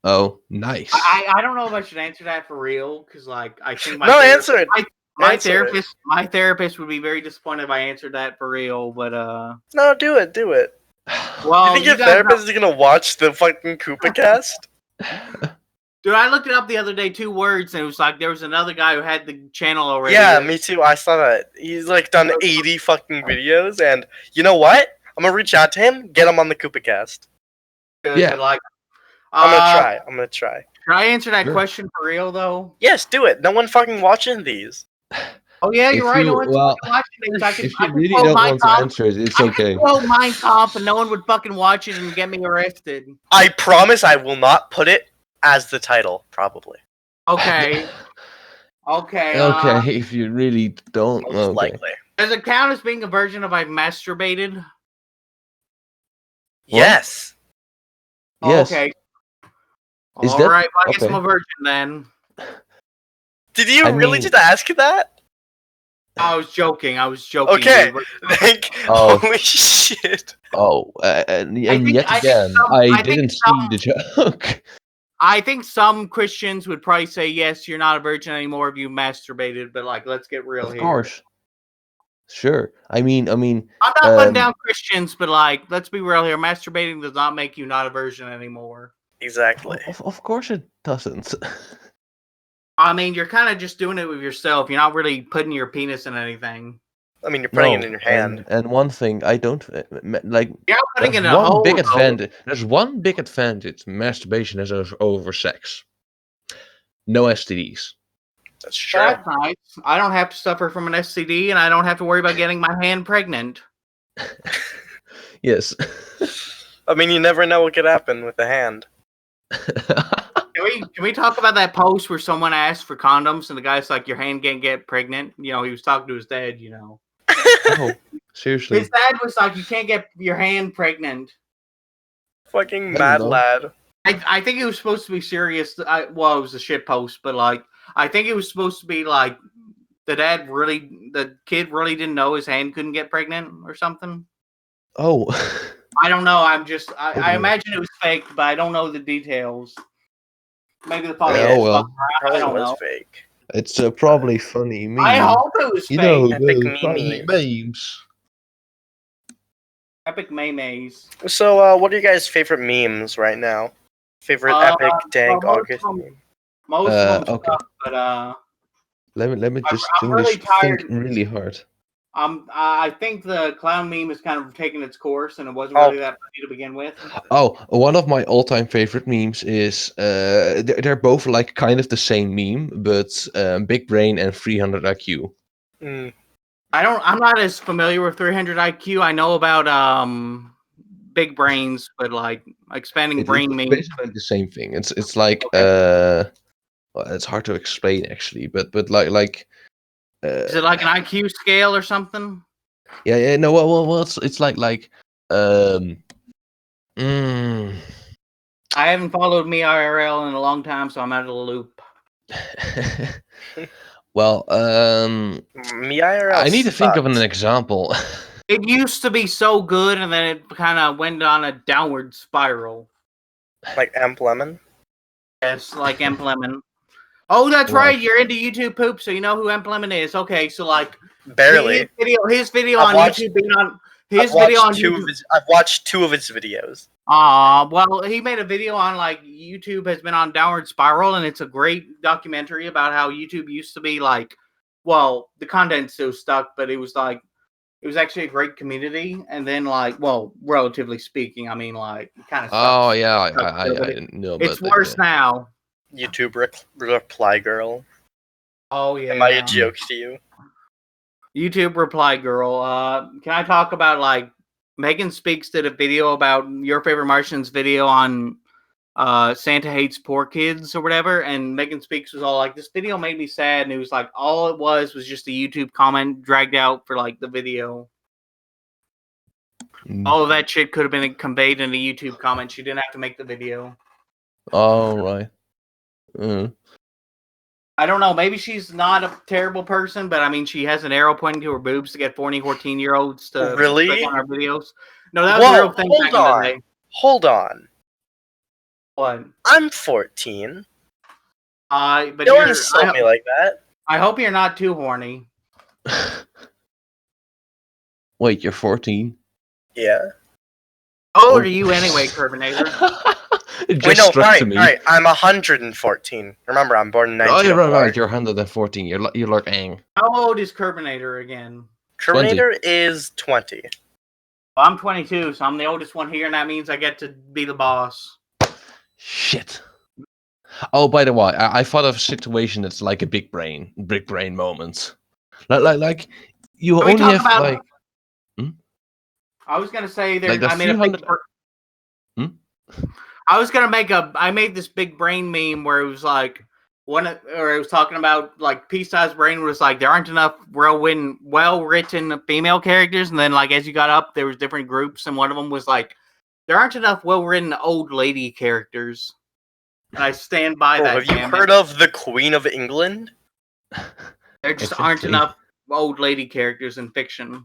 Oh, nice. I don't know if I should answer that for real because I think answer it. My therapist would be very disappointed if I answered that for real. But no, do it. Well, you think your therapist is gonna watch the fucking KoopaKast? Dude, I looked it up the other day. 2 words, and it was like there was another guy who had the channel already. Yeah, me too. I saw that. He's like done 80 fucking videos, and you know what? I'm gonna reach out to him, get him on the KoopaKast. Yeah, like I'm gonna try. Can I answer that question for real though? Yes, do it. No one fucking watching these. Oh yeah, you're If right. you No one's well, fucking watching it. if I you could really quote don't Mein want to Kampf. answer it, it's I could okay. quote Mein Kampf, and no one would fucking watch it and get me arrested. I promise I will not put it as the title, probably. Okay. Okay. Okay, if you really don't, Most okay. likely. Does it count as being a version of I've masturbated? Yes. Yes. Okay. Is All that right. Well, I guess okay? I'm a virgin then. Did you I really mean- just ask that? I was joking. I was joking. Okay. dude. Oh. Holy shit. Oh, and think- yet I think again, some- I I think didn't see the joke. I think some Christians would probably say, yes, you're not a virgin anymore if you masturbated, but like, let's get real Of here. course. Sure. I mean, I'm not putting um, down Christians, but like, let's be real here. Masturbating does not make you not a virgin anymore. Exactly. of course it doesn't. I mean, you're kind of just doing it with yourself. You're not really putting your penis in anything. I mean, you're putting No, it in your hand. And one thing I don't like. You're not putting There's it in a one hole. big though. advantage. There's one big advantage masturbation has over sex. No STDs. That's true. That's nice. I don't have to suffer from an STD, and I don't have to worry about getting my hand pregnant. Yes. I mean, you never know what could happen with the hand. Can we talk about that post where someone asked for condoms and the guy's like, your hand can't get pregnant? You know, he was talking to his dad, you know. Oh, seriously. His dad was like, you can't get your hand pregnant. Fucking I mad don't know. lad. I think it was supposed to be serious. Well, it was a shit post, but like, I think it was supposed to be like, the kid really didn't know his hand couldn't get pregnant or something. Oh. I don't know. I Okay. imagine it was fake, but I don't know the details. Maybe the father. Oh, well. Probably don't was know. fake. It's probably funny meme. I hope it was You fake. know, Epic those funny memes. Epic maymays. So, what are you guys' favorite memes right now? Favorite epic, dank, well, most August of 'em- meme? Most of them Okay. stuff, but Let me just I'm really think tired. really hard. I think the clown meme is kind of taking its course, and it wasn't Oh. really that funny to begin with. Oh, one of my all-time favorite memes is they're both like kind of the same meme, but Big Brain and 300 IQ. Mm. I'm not as familiar with 300 IQ. I know about big brains, but like expanding brain It's memes. basically the same thing. It's like well, it's hard to explain actually, but like Is it like an IQ scale or something? yeah no well it's like I haven't followed me IRL in a long time, so I'm out of the loop. well Me IRL I need to think of an sucks. example. It used to be so good, and then it kind of went on a downward spiral. Like Amp Lemon? Yes, like Emp Lemon. Oh, that's Right. right. You're into YouTube poop, so you know who Emp Lemon is. Okay, so like Barely. his video I've on watched- YouTube being on I've watched two of his videos. Well, he made a video on like YouTube has been on downward spiral, and it's a great documentary about how YouTube used to be like, well, the content's still stuck, but it was actually a great community, and then like, well, relatively speaking, I mean, like, kind of. Oh yeah, I know. It's but worse now. YouTube reply girl. Oh yeah. Am I a joke to you? YouTube reply girl. Can I talk about like Megan Speaks did a video about Your Favorite Martian's video on Santa Hates Poor Kids or whatever, and Megan Speaks was all like, this video made me sad, and it was like all it was just a YouTube comment dragged out for like the video. All of that shit could have been conveyed in a YouTube comment. She didn't have to make the video. All right. Mm. I don't know. Maybe she's not a terrible person, but I mean, she has an arrow pointing to her boobs to get 14-year-olds to Really? click on her videos. No, that was a real thing back in the day. Hold on. What? I'm 14. But Don't insult me like that. I hope you're not too horny. Wait, you're 14? Yeah. How old are you anyway, Kerbinator? It Wait, just no, struck to me. Alright, I'm 114. Remember, I'm born in Oh, you're 1904. right. You're 114. You're like Aang. How old is Kerbinator again? 20. Terminator is 20. Well, I'm 22, so I'm the oldest one here, and that means I get to be the boss. Shit. Oh, by the way, I thought of a situation that's like a big brain moment. Like you Can we only talk have about? like I was gonna say like the I made a few big. hundred. Hmm? I was gonna make a. I made this big brain meme where it was like or it was talking about like Peace-Size Brain was like there aren't enough well written female characters, and then like as you got up, there was different groups, and one of them was like there aren't enough well written old lady characters, and I stand by Bro, that. have you damn heard it. of the Queen of England? There just aren't Exactly. enough old lady characters in fiction.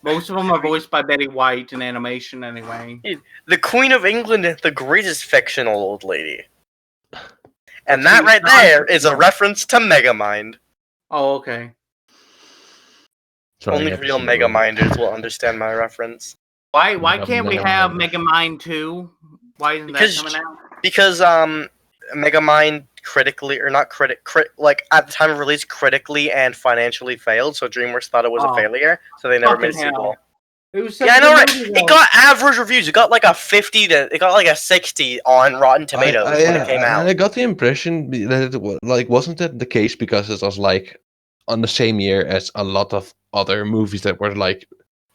Most of them are voiced by Betty White in animation, anyway. The Queen of England is the greatest fictional old lady. And But that she's right not there is a fictional. reference to Megamind. Oh, okay. Sorry, Only never real seen the movie. Megaminders will understand my reference. Why Mega- can't we Mega have Mind. Mega Mind 2? Why isn't Because- that coming out? Because Megamind critically or not like at the time of release critically and financially failed, so DreamWorks thought it was a Oh. failure, so they never made a Fucking hell. sequel. It was such Yeah, I a know, good right? movie, It though. got average reviews. It got like a 50 to it got like a 60 on Rotten Tomatoes when it came And out. I got the impression that like wasn't that the case because it was like on the same year as a lot of other movies that were like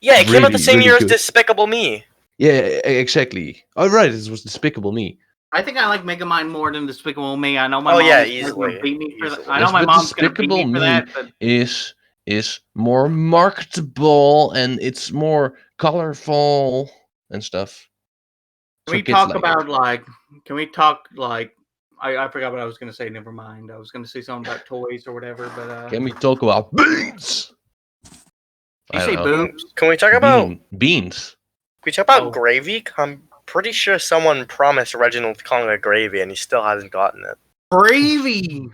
Yeah, it came out the really, same really year as good. Despicable Me. yeah, exactly. Oh right, it was Despicable Me. I think I like Mega Mind more than Despicable Me. I know my Oh, mom yeah, is gonna easily. beat me for that. Easily. I know my but mom's gonna beat Despicable me for Me that, but is more marketable and it's more colorful and stuff. can we kids talk like it. about like? Can we talk like? I forgot what I was gonna say. Never mind. I was gonna say something about toys or whatever, but Can we talk about beans? you say boobs? Can we talk about beans? Can we talk about Oh. gravy? I'm pretty sure someone promised Reginald Conga gravy and he still hasn't gotten it. Gravy.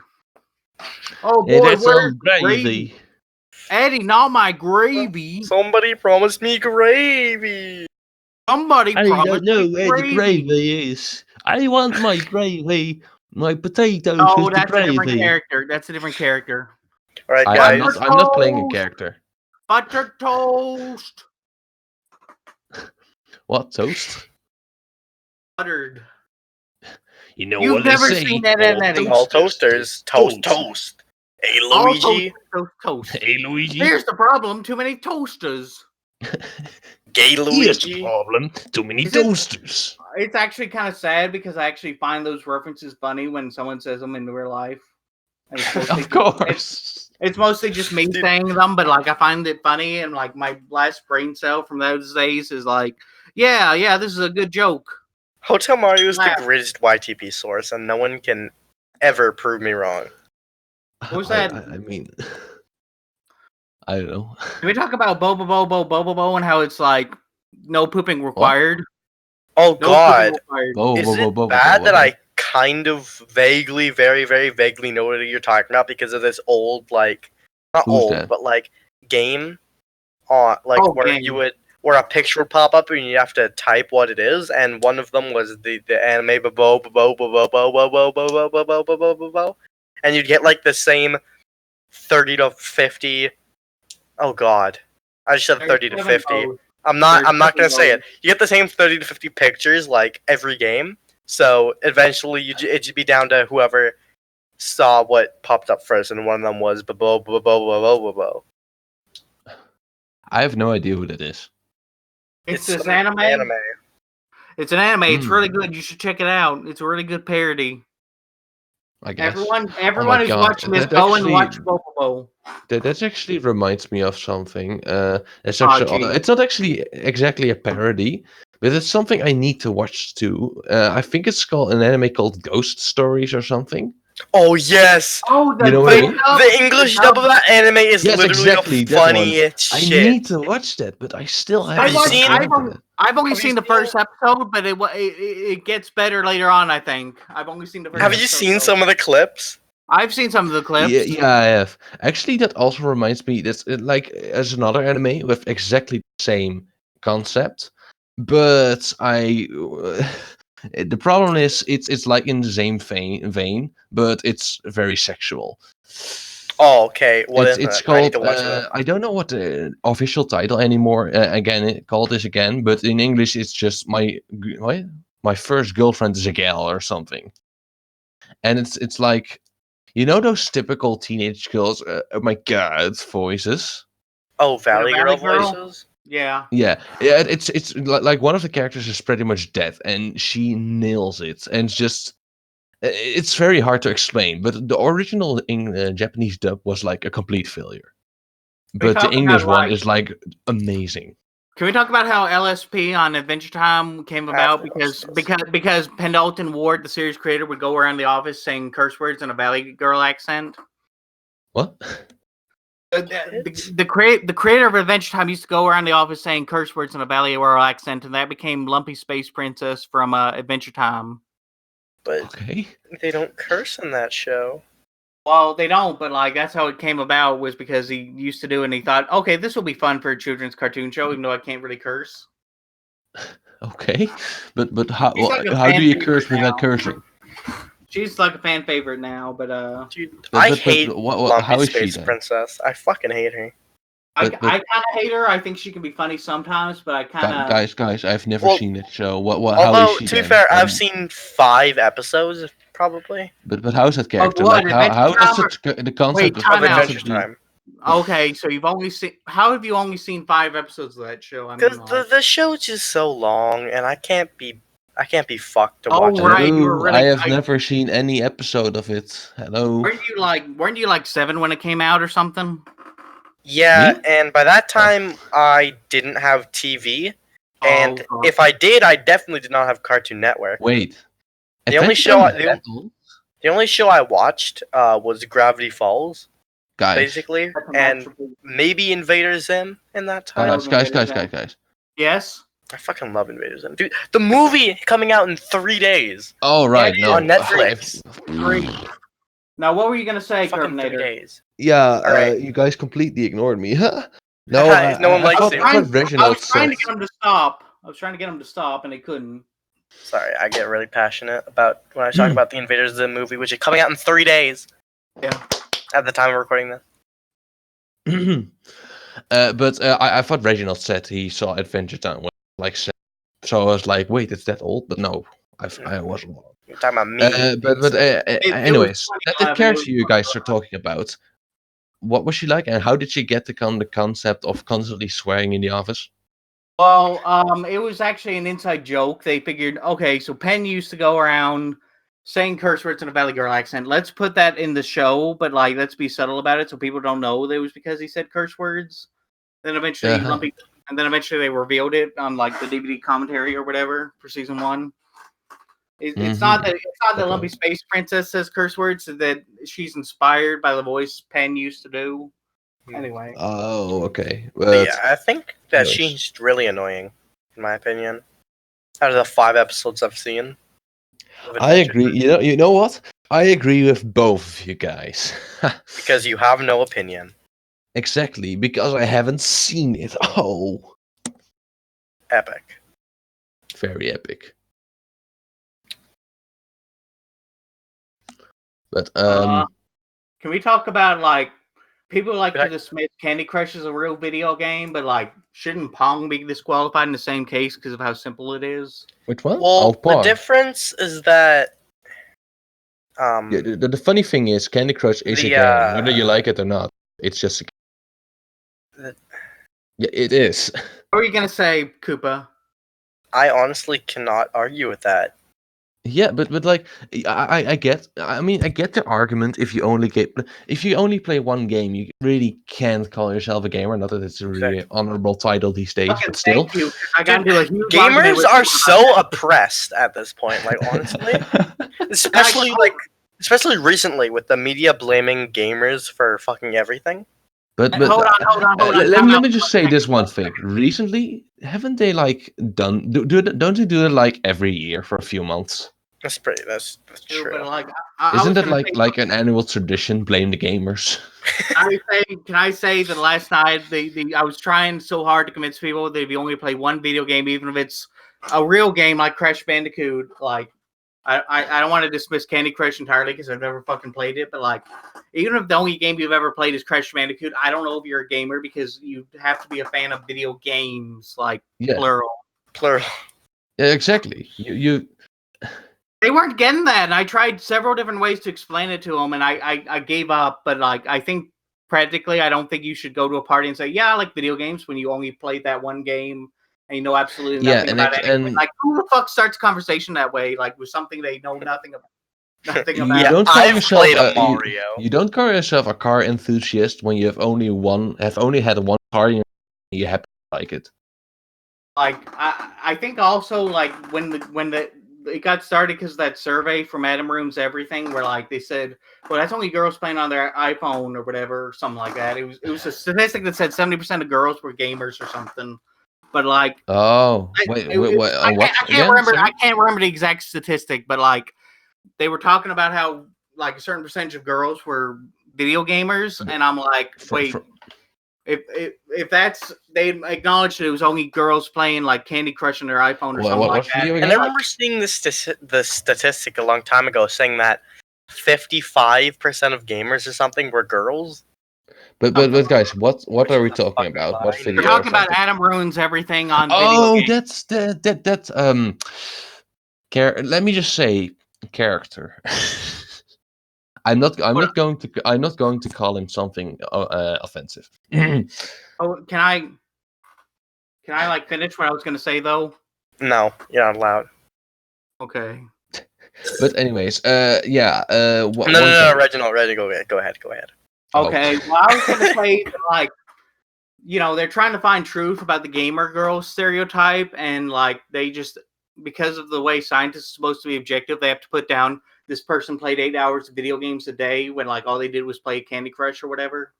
Oh boy, Yeah, that's where's some gravy. Eddie? Not my gravy. Somebody promised me gravy. Somebody I promised don't know me where the gravy is. I want my gravy. My potatoes Oh, with the that's a different gravy. character. That's a different character. All right, I'm guys. not playing a Toast. character. Butter toast. What toast? Buttered. You know You've what they never say. seen that in any. All toasters. Toast, toast. Hey, All Luigi. toast. Hey Luigi. Here's the problem: too many toasters. Gay Here's the Luigi. problem. Too many Is it- toasters. It's actually kind of sad because I actually find those references funny when someone says them in real life. And it's mostly Of course. It's mostly just me Dude. saying them, but like I find it funny, and like my last brain cell from those days is like, yeah, this is a good joke. Hotel Mario is the Wow. greatest YTP source, and no one can ever prove me wrong. What was that? I mean, I don't know. Can we talk about Bobo and how it's like no pooping required? Oh No God, pooping required. Whoa, is whoa, whoa, it whoa, bad whoa, that whoa. I kind of vaguely, very, very vaguely know what you're talking about because of this old, like, not Who's old, that? but like game, like Oh, where game. where a picture would pop up and you have to type what it is, and one of them was the anime bo, and you'd get like the same 30 to 50. Oh God, I just said 30 to 50. I'm not gonna say it. You get the same 30 to 50 pictures like every game. So eventually it'd be down to whoever saw what popped up first, and one of them was bo. I have no idea who that is. It's this some anime. It's an anime. It's really Hmm. good. You should check it out. It's a really good parody. I guess. Everyone who's God, watching this, that go and actually- watch Bobo. That actually reminds me of something. It's Oh, actually, gee. it's not actually exactly a parody, but it's something I need to watch too. I think it's called an anime called Ghost Stories or something. Oh yes, Oh, You know what I mean? the English dub of that anime is Yes, literally exactly, the that one. funniest I shit. need to watch that, but I still Have haven't. you seen- I've only have you seen the seen- first episode, but it gets better later on. I think I've only seen the first. Have you episode, seen though. some of the clips? I've seen some of the clips. Yeah, I have. Actually, that also reminds me. That's like as another anime with exactly the same concept, but I. The problem is it's like in the same vein, but it's very sexual. Oh, okay. What is It's it? I need called. to watch it. I don't know what the official title anymore. Called this again, but in English it's just my first girlfriend is a gal or something. And it's like You know those typical teenage girls? Oh my god, voices. Oh, Valley Valley Girl Girl? voices. Yeah. Yeah, it's like one of the characters is pretty much dead, and she nails it. And it's very hard to explain. But the original in Japanese dub was like a complete failure. We But the talk about, English one like- is like amazing. Can we talk about how LSP on Adventure Time came about? Because Pendleton Ward, the series creator, would go around the office saying curse words in a Valley Girl accent. What? The creator of Adventure Time used to go around the office saying curse words in a Valley Girl accent, and that became Lumpy Space Princess from Adventure Time. But Okay. they don't curse in that show. Well, they don't, but like that's how it came about was because he used to do it and he thought, okay, this will be fun for a children's cartoon show, even though I can't really curse. Okay. But how He's like a how do fan you favorite curse without now. cursing? She's like a fan favorite now, but Dude, But- I but hate what- how Lumpy is she Space then? Princess. I fucking hate her. I but- kind of hate her. I think she can be funny sometimes, but I kind of Guys, I've never Well, seen that show. What? How Although, is she to be then? fair, I've seen 5 episodes, probably, But how is that character? what, Like how Adventure does the concept Wait, of time of out. Adventure concept be- Time. Okay, so you've only seen. How have you only seen 5 episodes of that show? I mean, Because like, the show's just so long, and I can't be fucked to Oh, watch right, it. you were Hello, really I have like- never seen any episode of it. Hello. weren't you like 7 when it came out or something? Yeah, Me? and by that time, I didn't have TV, and Oh, God. if I did, I definitely did not have Cartoon Network. Wait. The only Adventure show Time I- is that old? The only show I watched was Gravity Falls, Guys, basically, That's a and masterpiece. maybe Invader Zim in that time. guys. Yes. I fucking love Invader Zim. Dude, the movie coming out in 3 days. Oh right, Yeah, no. on Netflix. Great. Now, what were you gonna say, Fucking 3 Terminator? days. Yeah, Alright. You guys completely ignored me. No, No one likes thought, it. I thought I Reginald was trying to said- get him to stop. I was trying to get him to stop, and he couldn't. Sorry, I get really passionate about when I talk about the Invader Zim movie, which is coming out in 3 days. Yeah. At the time of recording this. but I thought Reginald said he saw Adventure Time when like 7. So I was like, wait, it's that old? But no, I wasn't wrong. You're talking about me. Anyways, was that 2011, character it you was guys are talking about, what was she like, and how did she get the concept of constantly swearing in the office? Well, it was actually an inside joke. They figured, okay, so Penn used to go around saying curse words in a Valley Girl accent. Let's put that in the show, but like, let's be subtle about it so people don't know that it was because he said curse words. Then eventually, eventually they revealed it on like the DVD commentary or whatever for season 1. It's not that Lumpy Space Princess says curse words; it's that she's inspired by the voice Penn used to do. Anyway. Oh, okay. But yeah, I think that anyways. she's really annoying, in my opinion. Out of the 5 episodes I've seen. of I Adventure agree. Time. You know what? I agree with both of you guys. Because you have no opinion. Exactly, because I haven't seen it. Oh, Epic. very epic. But Can we talk about like people like Right. to dismiss Candy Crush as a real video game, but like shouldn't Pong be disqualified in the same case because of how simple it is? which one? Well, the Pong. difference is that Yeah, the funny thing is, Candy Crush is a The, game, whether you like it or not. It's just a The- Yeah, it is. What are you gonna say, Koopa? I honestly cannot argue with that. Yeah, but like I get. I mean, I get the argument. If you only play one game, you really can't call yourself a gamer. Not that it's a really Exactly. honorable title these days, Fucking but still. thank you. I got into a huge argument Gamers with are Koopa. so oppressed at this point, like honestly. Especially recently with the media blaming gamers for fucking everything. But Hold on. let me just say this one thing. Recently, haven't they like done? Don't they do it like every year for a few months? That's True, true. but like, Isn't that like an annual tradition? Blame the gamers. Can I say that last night I was trying so hard to convince people that if you only play one video game, even if it's a real game like Crash Bandicoot, like I don't want to dismiss Candy Crush entirely because I've never fucking played it, but like even if the only game you've ever played is Crash Bandicoot, I don't know if you're a gamer because you have to be a fan of video games, like Yeah. plural. Plural. Yeah, exactly. You They weren't getting that, and I tried several different ways to explain it to them, and I gave up. But like, I think practically, I don't think you should go to a party and say, "Yeah, I like video games," when you only played that one game and you know absolutely nothing about it. Like, who the fuck starts a conversation that way? Like with something they know nothing about. Nothing about. You don't call I've yourself played a Mario. You don't call yourself a car enthusiast when you have only had one car and you happen to like it. Like I think also like when it got started because of that survey from Adam Rooms Everything, where like they said, well, that's only girls playing on their iPhone or whatever, something like that. It was a statistic that said 70% of girls were gamers or something. But like, wait, what? I can't remember the exact statistic, but like they were talking about how like a certain percentage of girls were video gamers, and I'm like, wait. If that's, they acknowledged it was only girls playing like Candy Crush on their iPhone or something like that. And I remember seeing the statistic a long time ago saying that 55% of gamers or something were girls. But guys, what are we talking about? What video? We're talking about Adam Ruins Everything on video games. That's that let me just say character. I'm not going to call him something offensive. Oh, can I like finish what I was going to say though? No, you're not allowed. Okay. But anyways, No, Reginald, go ahead. Okay, well, I was going to say that, like, you know, they're trying to find truth about the gamer girl stereotype, and like they just, because of the way scientists are supposed to be objective, they have to put down this person played 8 hours of video games a day when like all they did was play Candy Crush or whatever.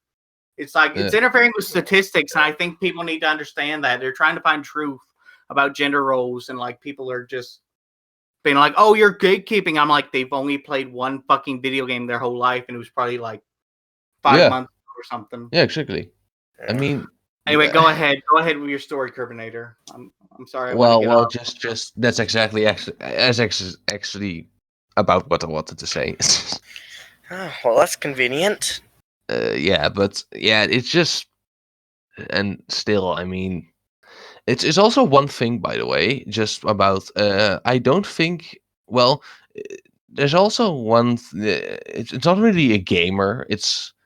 It's like it's interfering with statistics, and I think people need to understand that they're trying to find truth about gender roles, and like people are just being like, "Oh, you're gatekeeping." I'm like, they've only played one fucking video game their whole life, and it was probably like 5 months or something. Yeah, exactly. I mean, anyway, go ahead with your story, Curbinator. I'm sorry. Just that's exactly actually about what I wanted to say. Well, that's convenient. It's just, and still, I mean, it's also one thing, by the way, just about I don't think, well, there's also one. It's not really a gamer.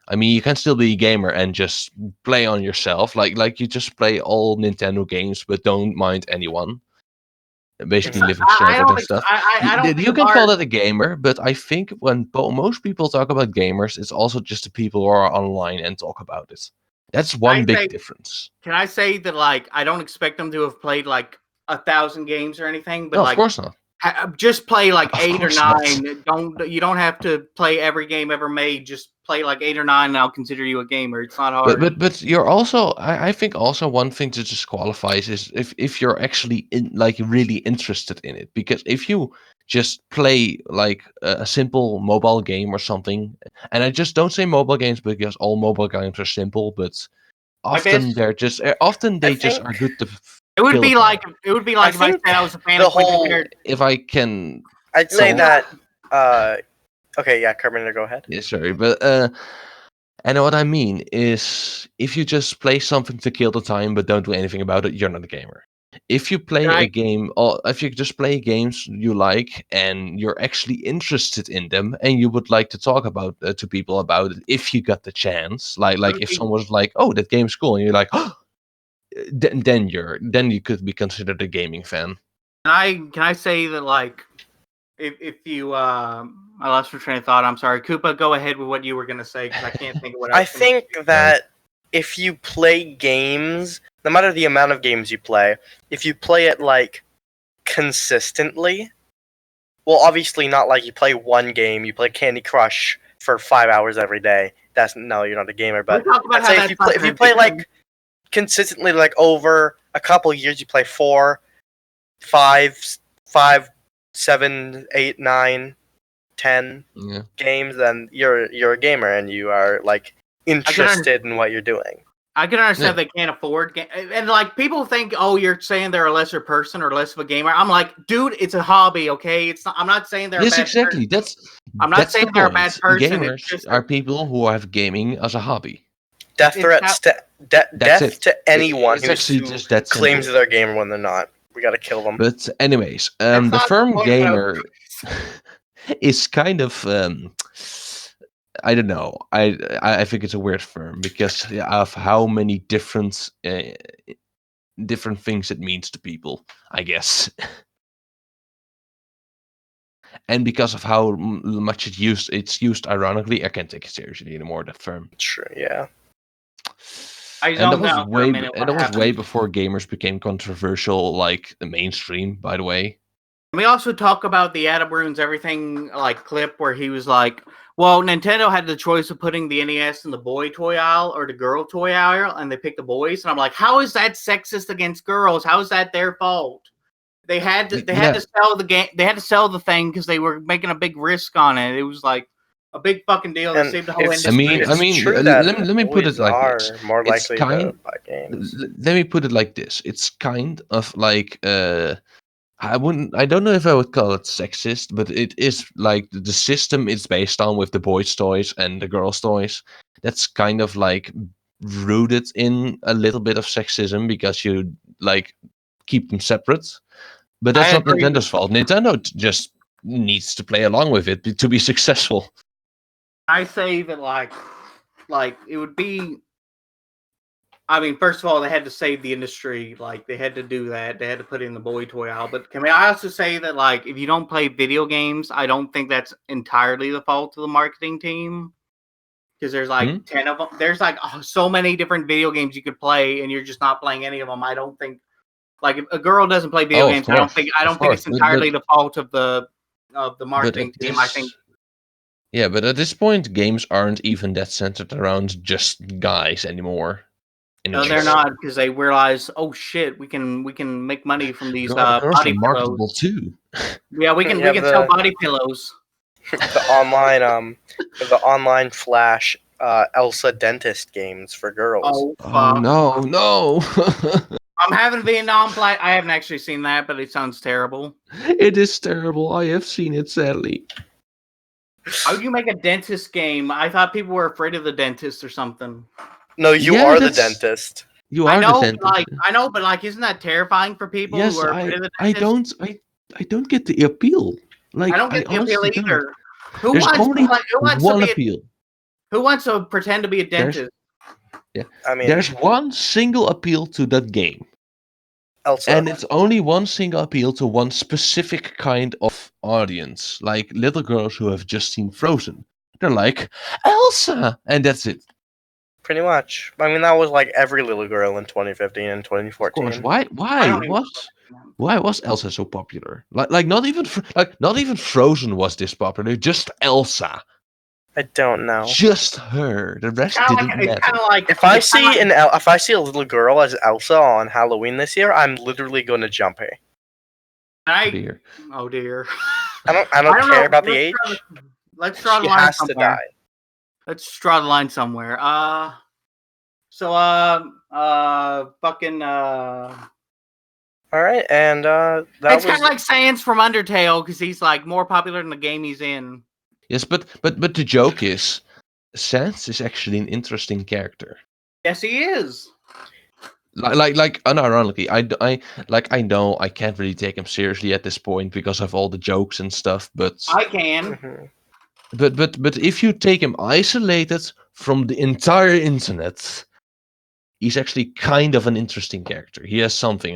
I mean, you can still be a gamer and just play on yourself, like you just play all Nintendo games, but don't mind anyone. Basically, living server and stuff. You can call that a gamer, but I think when most people talk about gamers, it's also just the people who are online and talk about it. That's one big difference. Can I say that, like, I don't expect them to have played like 1,000 games or anything, but no, like, of course not. Just play like 8 or 9. You don't have to play every game ever made. Just play like 8 or 9, and I'll consider you a gamer. It's not hard. But you're also, I think also one thing to disqualify is if you're actually really interested in it, because if you just play like a simple mobile game or something, and I just don't say mobile games because all mobile games are simple, but often they just are good to. It would be like if I said I was a fan of if I can. I'd say that. Okay, yeah, Carmen, go ahead. Yeah, sorry, but and what I mean is, if you just play something to kill the time but don't do anything about it, you're not a gamer. If you play a game, or if you just play games you like and you're actually interested in them and you would like to talk about to people about it, if you got the chance, like if someone's like, "Oh, that game's cool," and you're like, "Oh," then you could be considered a gaming fan. Can I say that, like, if you I lost my train of thought. I'm sorry, Koopa. Go ahead with what you were gonna say, because I can't think of what. I think that if you play games, no matter the amount of games you play, if you play it like consistently, well, obviously not like you play one game, you play Candy Crush for 5 hours every day. You're not a gamer. But I'd say if you play like consistently, like over a couple years, you play 4, 5, 7, 8, 9, 10 games, then you're a gamer and you are like interested in what you're doing. I can understand they can't afford and like people think, oh, you're saying they're a lesser person or less of a gamer. I'm like, dude, it's a hobby, okay? It's not. I'm not saying they're. Yes, exactly. I'm not saying they're a bad person. Gamers are people who have gaming as a hobby. Death threats to anyone who claims that they're a gamer when they're not. We gotta kill them. But anyways, the term gamer. is kind of I don't know. I think it's a weird term because of how many different things it means to people, I guess. And because of how much it's used ironically, I can't take it seriously anymore, that term. Sure, yeah. I And that zoned was out for a minute. What way happened? before gamers became controversial, like the mainstream, by the way. We also talk about the Adam Ruins Everything like clip where he was like, well, Nintendo had the choice of putting the NES in the boy toy aisle or the girl toy aisle, and they picked the boys. And I'm like, how is that sexist against girls? How is that their fault? They had to sell the game. They had to sell the thing because they were making a big risk on it. It was like a big fucking deal that saved the whole industry. I mean, true that let me put it like this. More It's likely to buy games. Let me put it like this. It's kind of like I don't know if I would call it sexist, but it is like the system it's based on with the boys' toys and the girls' toys. That's kind of like rooted in a little bit of sexism because you like keep them separate. But that's not Nintendo's fault. Nintendo just needs to play along with it to be successful. I say that like it would be. I mean, first of all, they had to save the industry. Like, they had to do that. They had to put in the boy toy aisle. But can I also say that, like, if you don't play video games, I don't think that's entirely the fault of the marketing team. Because there's like 10 of them. There's like so many different video games you could play, and you're just not playing any of them. I don't think, like, if a girl doesn't play video games, I don't think it's entirely the fault of the marketing team. I think. Yeah, but at this point, games aren't even that centered around just guys anymore. No, they're not, because they realize, oh shit, we can make money from these girls body are marketable pillows too. Yeah, we can sell body pillows. The online Flash Elsa dentist games for girls. Oh, fuck. No. I'm having Vietnam play. I haven't actually seen that, but it sounds terrible. It is terrible. I have seen it, sadly. How do you make a dentist game? I thought people were afraid of the dentist or something. No, you are the dentist. You are the dentist. I know, but like, isn't that terrifying for people who are afraid of the dentist? I don't get the appeal. Like, I don't get the appeal either. Who There's wants only one appeal. Who wants to pretend to be a dentist? I mean, there's one single appeal to that game. Elsa. And it's only one single appeal to one specific kind of audience, like little girls who have just seen Frozen. They're like, Elsa! And that's it. Pretty much. I mean, that was like every little girl in 2015 and 2014. Of course. Why was Elsa so popular? Like not even Frozen was this popular. Just Elsa. I don't know. Just her. The rest didn't matter. If I see a little girl as Elsa on Halloween this year, I'm literally going to jump her. Oh dear. I don't care about the age. Let's draw the line. She has to die. Let's draw the line somewhere. Fucking. All right, and it's kind of like Sans from Undertale because he's like more popular than the game he's in. Yes, but the joke is, Sans is actually an interesting character. Yes, he is. Like unironically, I know I can't really take him seriously at this point because of all the jokes and stuff, but I can. Mm-hmm. But if you take him isolated from the entire internet, he's actually kind of an interesting character. He has something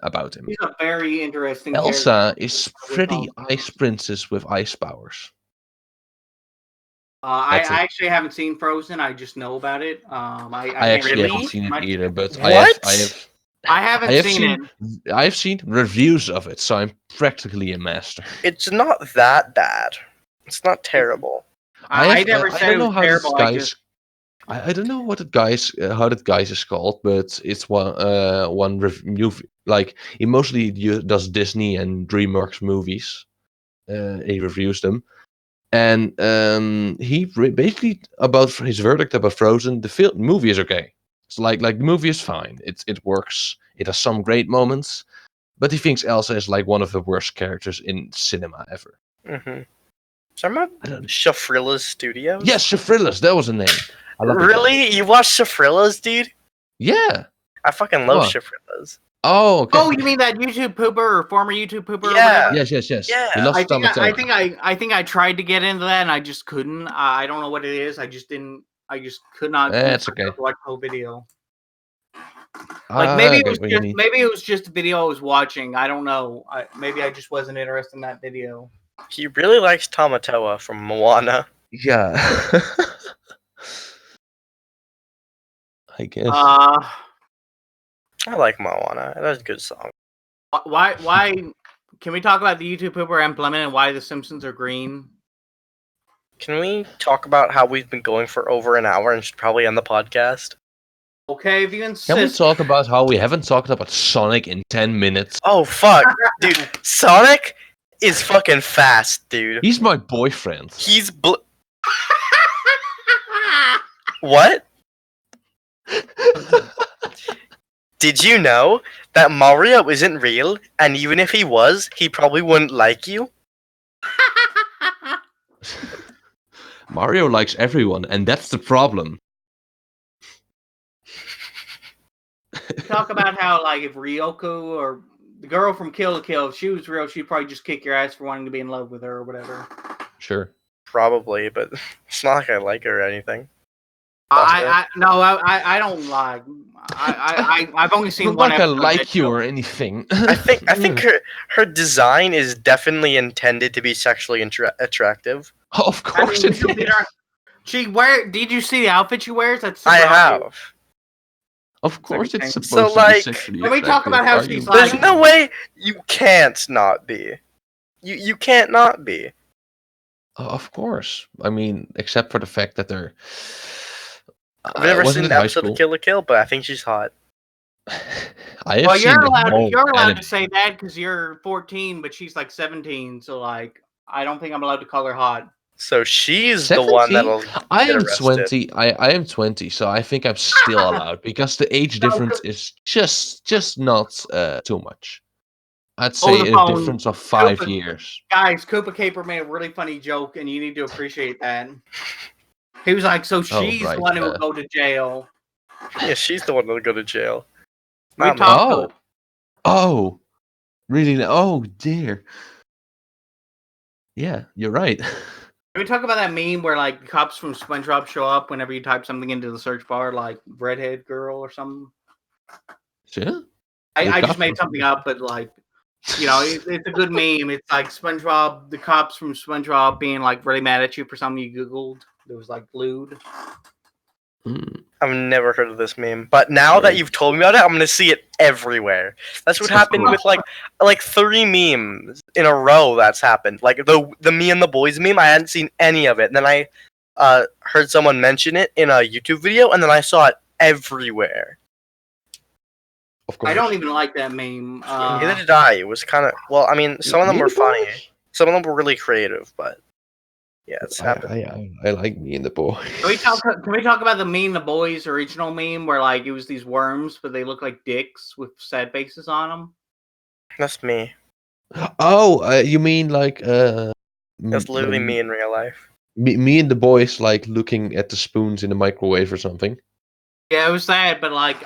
about him. He's a very interesting Elsa is pretty ice princess with ice powers. I actually haven't seen Frozen. I just know about it. I actually haven't seen it either, but I haven't seen it. I've seen reviews of it, so I'm practically a master. It's not that bad. It's not terrible. I never said it was terrible. I don't know what how that guy's is called, but it's one review. Like, he mostly does Disney and DreamWorks movies. He reviews them, and he basically about his verdict about Frozen. The movie is okay. It's like the movie is fine. It works. It has some great moments, but he thinks Elsa is like one of the worst characters in cinema ever. Mm-hmm. So I'm at Shafrilla's Studios? Yes, Shafrilla's. That was the name. Really? You watched Shafrilla's, dude? Yeah. I fucking love Shafrilla's. Oh, okay. Oh, you mean that YouTube pooper or former YouTube pooper? Yeah. Or whatever? Yes. Yeah. He lost I think Donatello. I think I tried to get into that and I just couldn't. I don't know what it is. I just didn't. I just could not That's okay. watch the whole video. Like maybe it was just a video I was watching. I don't know. Maybe I just wasn't interested in that video. He really likes Tamatoa from Moana. Yeah. I guess. I like Moana. That's a good song. Why? Can we talk about the YouTube pooper implement and why the Simpsons are green? Can we talk about how we've been going for over an hour and should probably end the podcast? Okay, if you insist. Can we talk about how we haven't talked about Sonic in 10 minutes? Oh, fuck. Dude, Sonic is fucking fast, dude. He's my boyfriend. He's What? Did you know that Mario isn't real, and even if he was, he probably wouldn't like you? Mario likes everyone, and that's the problem. Talk about how, like, if Ryoko or the girl from Kill la Kill, if she was real, she'd probably just kick your ass for wanting to be in love with her or whatever. Sure. Probably, but it's not like I like her or anything. I don't like. I've only seen one. Not like I like you or anything. I think her design is definitely intended to be sexually attractive. Of course it is. Did you see the outfit she wears? That's I have. Of course it's supposed So, to like, be sexually can we talk about how she's There's like? no way you can't not be. You can't not be. Of course. I mean, except for the fact that they're... I've never seen an episode of Kill la Kill, but I think she's hot. Well, you're allowed to say that because you're 14, but she's like 17, so like I don't think I'm allowed to call her hot. So she's 17? the one that'll. I am 20. I am 20, so I think I'm still allowed because the age difference is just not too much. I'd say a difference of 5 years. Guys, KooPA Kaper made a really funny joke, and you need to appreciate that. He was like, "So she's the one who will go to jail." Yeah, she's the one that'll go to jail. Oh, really? Oh dear. Yeah, you're right. Can we talk about that meme where like cops from SpongeBob show up whenever you type something into the search bar, like redhead girl or something? Sure. I just made something up, but like, you know, it's a good meme. It's like SpongeBob, the cops from SpongeBob being like really mad at you for something you Googled. It was like glued. I've never heard of this meme, but now that you've told me about it, I'm gonna see it everywhere. That's what happened with like 3 memes in a row. That's happened. Like the me and the boys meme, I hadn't seen any of it. And then I heard someone mention it in a YouTube video, and then I saw it everywhere. Of course. I don't even like that meme. Neither did I. It was kind of I mean, some of them were funny. Some of them were really creative, but. Yeah, it's happened. I like Me and the Boys. Can we talk about the Me and the Boys original meme where like it was these worms, but they look like dicks with sad faces on them? That's me. Oh, you mean like That's literally me in real life. Me and the boys like looking at the spoons in the microwave or something. Yeah, it was sad, but like,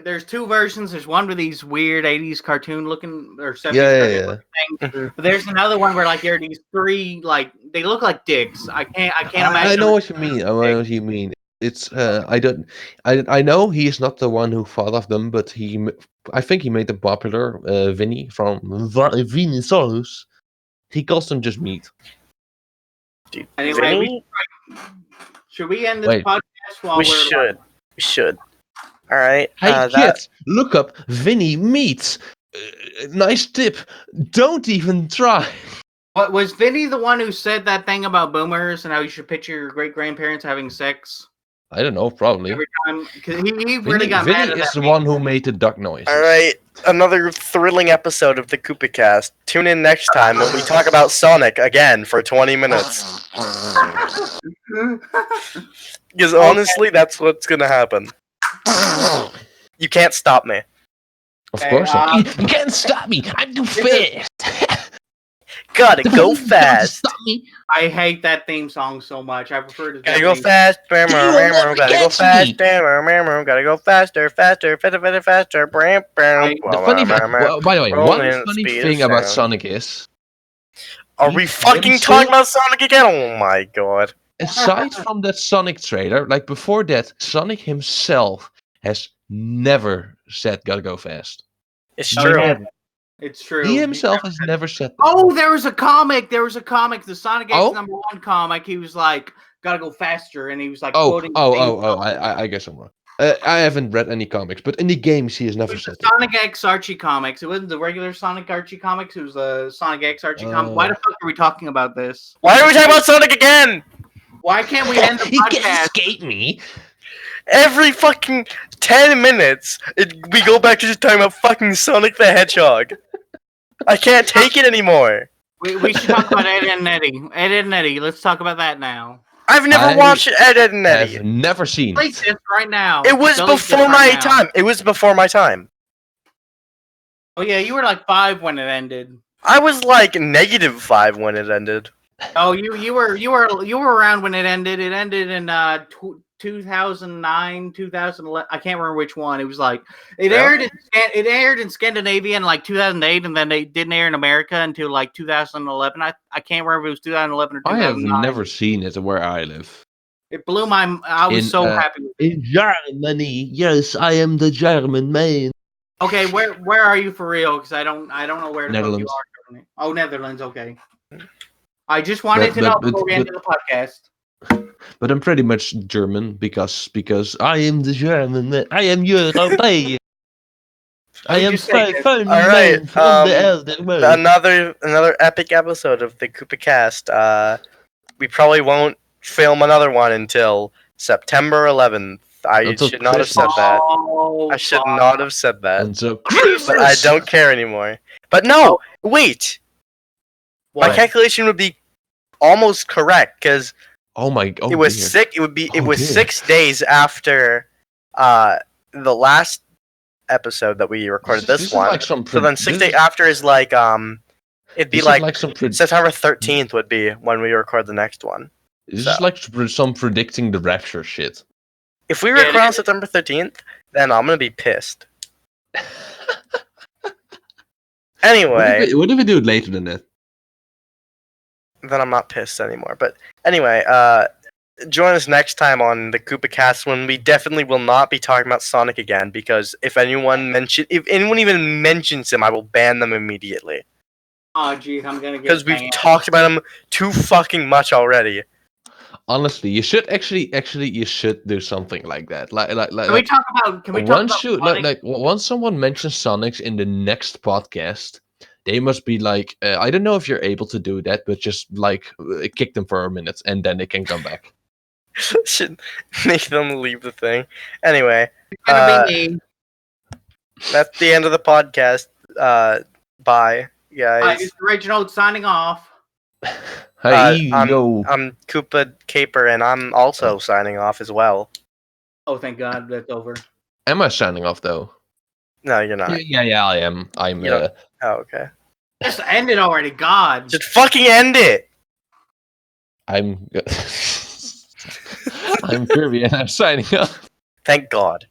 there's 2 versions. There's one with these weird '80s cartoon looking or '70s looking things. But there's another one where like there are these 3 like they look like dicks. I can't imagine. I know what you mean. I know what you mean. It's I know he is not the one who thought of them, but I think he made them popular. Vinny from Vinny Solus. He calls them just meat. Dude, anyway, should we end this podcast while we should? We should. All right. Hey kids, look up Vinny Meats. Nice tip. Don't even try. What was Vinny the one who said that thing about boomers and how you should picture your great grandparents having sex? I don't know, probably. Every time, because he really got mad at that. Vinny is the one who made the duck noise. All right, another thrilling episode of the KoopaKast. Tune in next time when we talk about Sonic again for 20 minutes. Because honestly, that's what's gonna happen. You can't stop me. Of course not. You can't stop me. I'm too fast. Gotta go fast. Stop me. I hate that theme song so much. I prefer to Gotta go fast. Gotta never go catch fast. me. Gotta go faster, faster, faster, faster. The funny, well, by the way, one Rolling funny speed thing of about sound. Sonic is, Are he we fucking himself- talking about Sonic again? Oh my god. aside from that Sonic trailer, like before that, Sonic himself has never said "gotta go fast." It's Oh, true. yeah. It's true. He himself has never said that. Oh, there was a comic. The Sonic X Oh? #1 comic. He was like, "Gotta go faster," and he was like Oh, quoting. I guess I'm wrong. I haven't read any comics, but in the games he has It never was said the that. Sonic X Archie comics. It wasn't the regular Sonic Archie comics. It was the Sonic X Archie comic. Why the fuck are we talking about this? Why are we talking about Sonic again? Why can't we end the He can podcast? escape me. Every fucking 10 minutes, we go back to just talking about fucking Sonic the Hedgehog. I can't take it anymore. We should talk about Ed and Eddie. Ed and Eddie. Let's talk about that now. I've never I watched Ed, Ed and Eddie. I've never seen Delete it. this right now. It was Delete this before right my now. time. It was before my time. Oh yeah, you were like 5 when it ended. I was like -5 when it ended. Oh, you were around when it ended. It ended in 2009, 2011. I can't remember which one. It was like it aired in Scandinavia in like 2008, and then they didn't air in America until like 2011. I can't remember if it was 2011 or I have 2009. never seen it where I live. It blew my. I was In, so happy with it. In Germany, yes, I am the German man. Okay, where are you for real? Because I don't know where the fuck you Netherlands. are. Currently. Oh, Netherlands. Okay. I just wanted to know before we ended the podcast. But I'm pretty much German because I am the German man. I am European. I am just say so this. All right, man from the elder world. Another epic episode of the KoopaKast. We probably won't film another one until September 11th. I Until should not have said that. Oh, I should fuck. not have said that. And so But I don't care anymore. But no, wait. What? My calculation would be almost correct because Oh my! Oh it was dear. sick. It was dear. 6 days after the last episode that we recorded this is one. like some So then 6 days after is like it'd be This is like some September 13th would be when we record the next one. This so. is like some predicting the rapture shit. If we Yeah, record on September 13th, then I'm gonna be pissed. Anyway, What if we do it later than that? then I'm not pissed anymore. But anyway, join us next time on the KoopaKast when we definitely will not be talking about Sonic again because if anyone even mentions him, I will ban them immediately. Oh, geez, I'm gonna get. Because we've banned. talked about him too fucking much already. Honestly, you should you should do something like that. Can we talk about? Can we talk about? Sonic? Once someone mentions Sonics in the next podcast, they must be like, I don't know if you're able to do that, but just like kick them for a minute and then they can come back. Should make them leave the thing. Anyway, It's gonna be me. that's the end of the podcast. Bye, Hi, guys. this is Reginald signing off. Hey, I'm Koopa Kaper, and I'm also signing off as well. Oh, thank God, that's over. Am I signing off though? No, you're not. Yeah, I am. I'm. You don't- Oh, okay. Just end it already, God. Just fucking end it. I'm. I'm Kirby, and I'm signing off. Thank God.